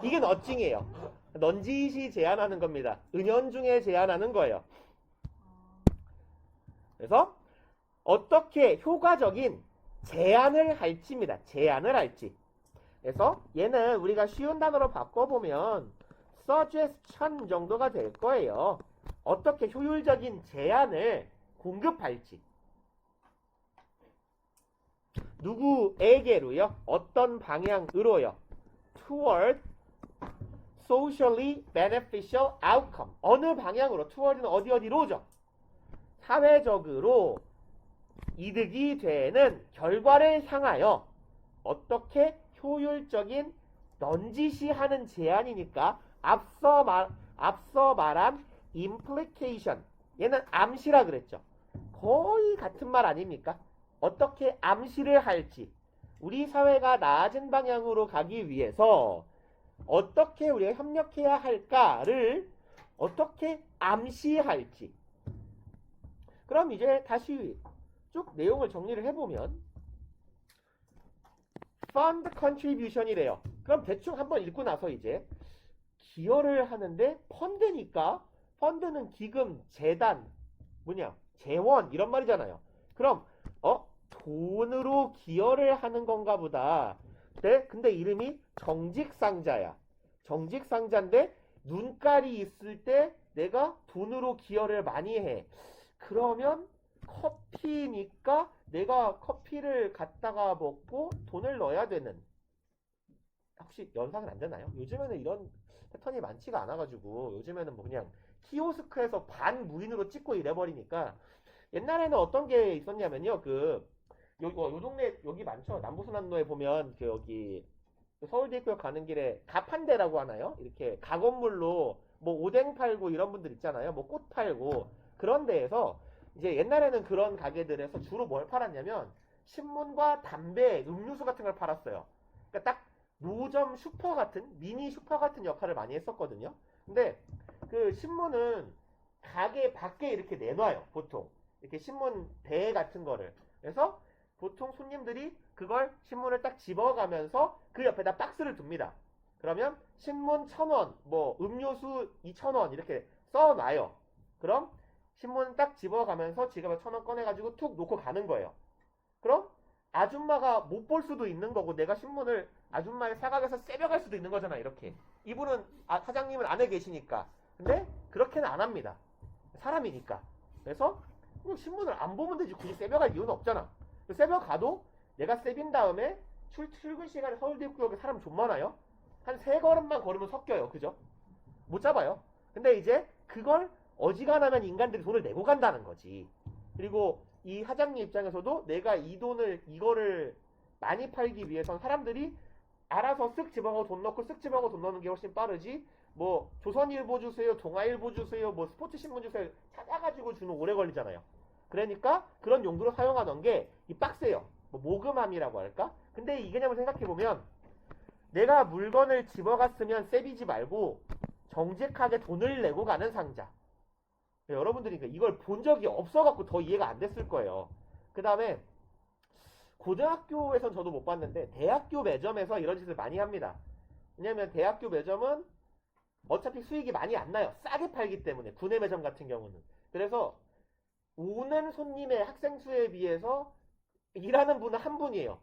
이게 너찡이에요. 넌지시 제한하는 겁니다. 은연중에 제한하는 거예요. 그래서 어떻게 효과적인 제안을 할지입니다. 제안을 할지. 그래서 얘는 우리가 쉬운 단어로 바꿔보면 suggestion 정도가 될 거예요. 어떻게 효율적인 제안을 공급할지. 누구에게로요? 어떤 방향으로요? toward socially beneficial outcome. 어느 방향으로? toward는 어디로죠? 사회적으로 이득이 되는 결과를 향하여 어떻게 효율적인 넌지시하는 제안이니까 앞서 말한 implication. 얘는 암시라 그랬죠. 거의 같은 말 아닙니까? 어떻게 암시를 할지. 우리 사회가 나아진 방향으로 가기 위해서 어떻게 우리가 협력해야 할까를 어떻게 암시할지. 그럼 이제 다시 쭉 내용을 정리를 해보면 fund contribution이래요. 그럼 대충 한번 읽고 나서 이제 기여를 하는데 펀드니까 펀드는 기금, 재단, 재원 이런 말이잖아요. 그럼 돈으로 기여를 하는 건가 보다. 네? 근데 이름이 정직상자야. 정직상자인데 눈깔이 있을 때 내가 돈으로 기여를 많이 해. 그러면 커피니까 내가 커피를 갖다가 먹고 돈을 넣어야 되는. 혹시 연상은 안 되나요? 요즘에는 이런 패턴이 많지가 않아가지고 요즘에는 뭐 그냥 키오스크에서 반무인으로 찍고 이래버리니까. 옛날에는 어떤 게 있었냐면요. 요 동네 여기 많죠. 남부순환로에 보면 여기 서울대학교 가는 길에 가판대라고 하나요? 이렇게 가건물로 뭐 오뎅 팔고 이런 분들 있잖아요. 뭐 꽃 팔고 그런 데에서 이제 옛날에는 그런 가게들에서 주로 뭘 팔았냐면 신문과 담배, 음료수 같은 걸 팔았어요. 그러니까 딱 노점 슈퍼 같은 미니 슈퍼 같은 역할을 많이 했었거든요. 근데 그 신문은 가게 밖에 이렇게 내놔요. 보통 이렇게 신문 대 같은 거를. 그래서 보통 손님들이 그걸 신문을 딱 집어가면서 그 옆에다 박스를 둡니다. 그러면 신문 1,000원, 뭐 음료수 2,000원 이렇게 써놔요. 그럼 신문 딱 집어가면서 지갑에 1,000원 꺼내가지고 툭 놓고 가는 거예요. 그럼 아줌마가 못 볼 수도 있는 거고 내가 신문을 아줌마의 사각에서 세벼갈 수도 있는 거잖아. 이렇게. 이분은 사장님은 안에 계시니까. 근데 그렇게는 안 합니다. 사람이니까. 그래서 신문을 안 보면 되지. 굳이 세벼갈 이유는 없잖아. 세벼가도 내가 세빈 다음에 출근 시간에 서울대구역에 사람 좀 많아요. 한 3걸음만 걸으면 섞여요. 그죠? 못 잡아요. 근데 이제 그걸 어지간하면 인간들이 돈을 내고 간다는 거지. 그리고 이 사장님 입장에서도 내가 이거를 많이 팔기 위해선 사람들이 알아서 쓱 집어가고 돈 넣고 쓱 집어가고 돈 넣는 게 훨씬 빠르지. 뭐 조선일보 주세요, 동아일보 주세요, 뭐 스포츠신문 주세요 찾아가지고 주는 오래 걸리잖아요. 그러니까 그런 용도로 사용하던 게 이 박스예요. 뭐 모금함이라고 할까? 근데 이 개념을 생각해보면 내가 물건을 집어갔으면 세비지 말고 정직하게 돈을 내고 가는 상자. 여러분들이 이걸 본 적이 없어갖고 더 이해가 안 됐을 거예요. 그 다음에 고등학교에선 저도 못 봤는데 대학교 매점에서 이런 짓을 많이 합니다. 왜냐면 대학교 매점은 어차피 수익이 많이 안 나요. 싸게 팔기 때문에 구내 매점 같은 경우는. 그래서 오는 손님의 학생 수에 비해서 일하는 분은 한 분이에요.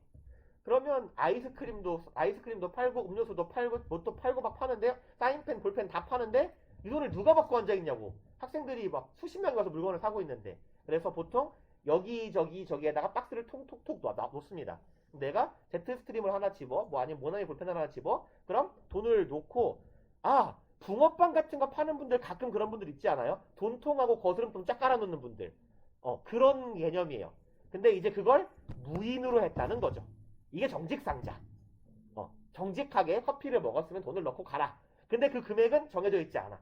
그러면 아이스크림도 팔고 음료수도 팔고 뭣도 팔고 막 파는데 사인펜 볼펜 다 파는데 이 돈을 누가 받고 앉아있냐고. 학생들이 막 수십 명이 와서 물건을 사고 있는데. 그래서 보통 여기저기 저기에다가 박스를 톡톡톡 놓습니다. 내가 제트스트림을 하나 집어 뭐 아니면 모나미 볼펜 하나 집어 그럼 돈을 놓고 붕어빵 같은 거 파는 분들 가끔 그런 분들 있지 않아요? 돈통하고 거스름돈 쫙 깔아놓는 분들. 그런 개념이에요. 근데 이제 그걸 무인으로 했다는 거죠. 이게 정직상자. 정직하게 커피를 먹었으면 돈을 넣고 가라. 근데 그 금액은 정해져 있지 않아.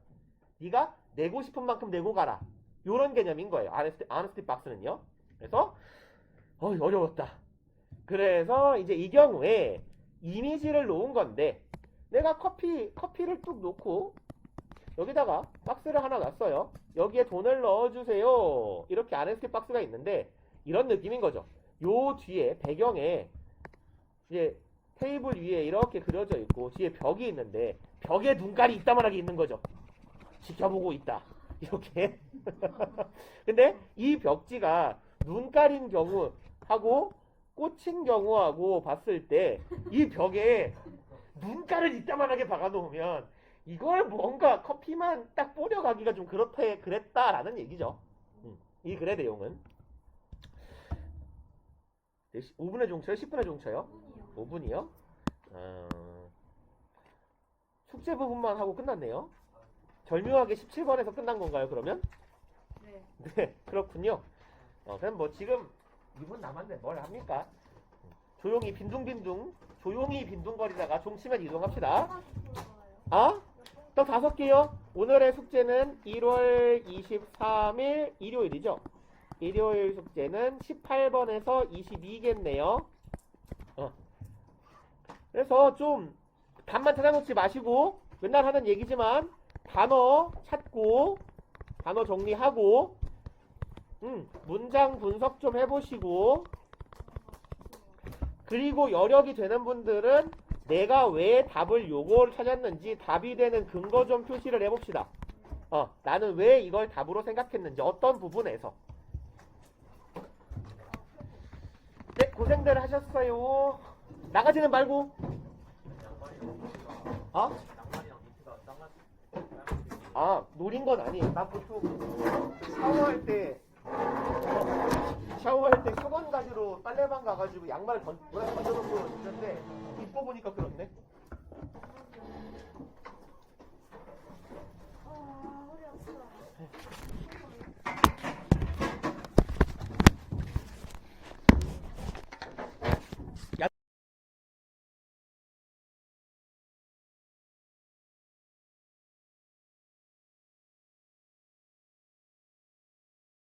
네가 내고 싶은 만큼 내고 가라. 요런 개념인 거예요. 아너스티 박스는요. 그래서 어려웠다. 그래서 이제 이 경우에 이미지를 놓은 건데 내가 커피를 뚝 놓고 여기다가 박스를 하나 놨어요. 여기에 돈을 넣어주세요. 이렇게 아너스티 박스가 있는데 이런 느낌인 거죠. 요 뒤에 배경에 이제 테이블 위에 이렇게 그려져 있고 뒤에 벽이 있는데 벽에 눈깔이 이따만하게 있는 거죠. 지켜보고 있다. 이렇게. 근데 이 벽지가 눈깔인 경우하고 꽂힌 경우하고 봤을 때 이 벽에 눈깔을 이따만하게 박아놓으면 이걸 뭔가 커피만 딱 뿌려가기가 좀 그랬다라는 얘기죠. 이 글의 내용은 5분의 종쳐요? 10분의 종쳐요? 5분이요? 숙제 부분만 하고 끝났네요. 절묘하게 17번에서 끝난 건가요, 그러면? 네. 네, 그렇군요. 그럼 뭐 지금 2분 남았는데 뭘 합니까? 조용히 빈둥거리다가 종 치면 이동합시다. 또 5개요. 오늘의 숙제는 1월 23일 일요일이죠. 일요일 숙제는 18번에서 22겠네요. 그래서 좀 답만 찾아놓지 마시고 맨날 하는 얘기지만 단어 찾고 단어 정리하고 문장 분석 좀 해보시고 그리고 여력이 되는 분들은 내가 왜 답을 요걸 찾았는지 답이 되는 근거 좀 표시를 해봅시다. 나는 왜 이걸 답으로 생각했는지 어떤 부분에서. 네, 고생들 하셨어요. 나가지는 말고. 노린 건 아니에요. 나 보통 샤워할 때 수건 가지로 빨래방 가가지고 양말 던져놓고 있는데 입고 보니까 그렇네.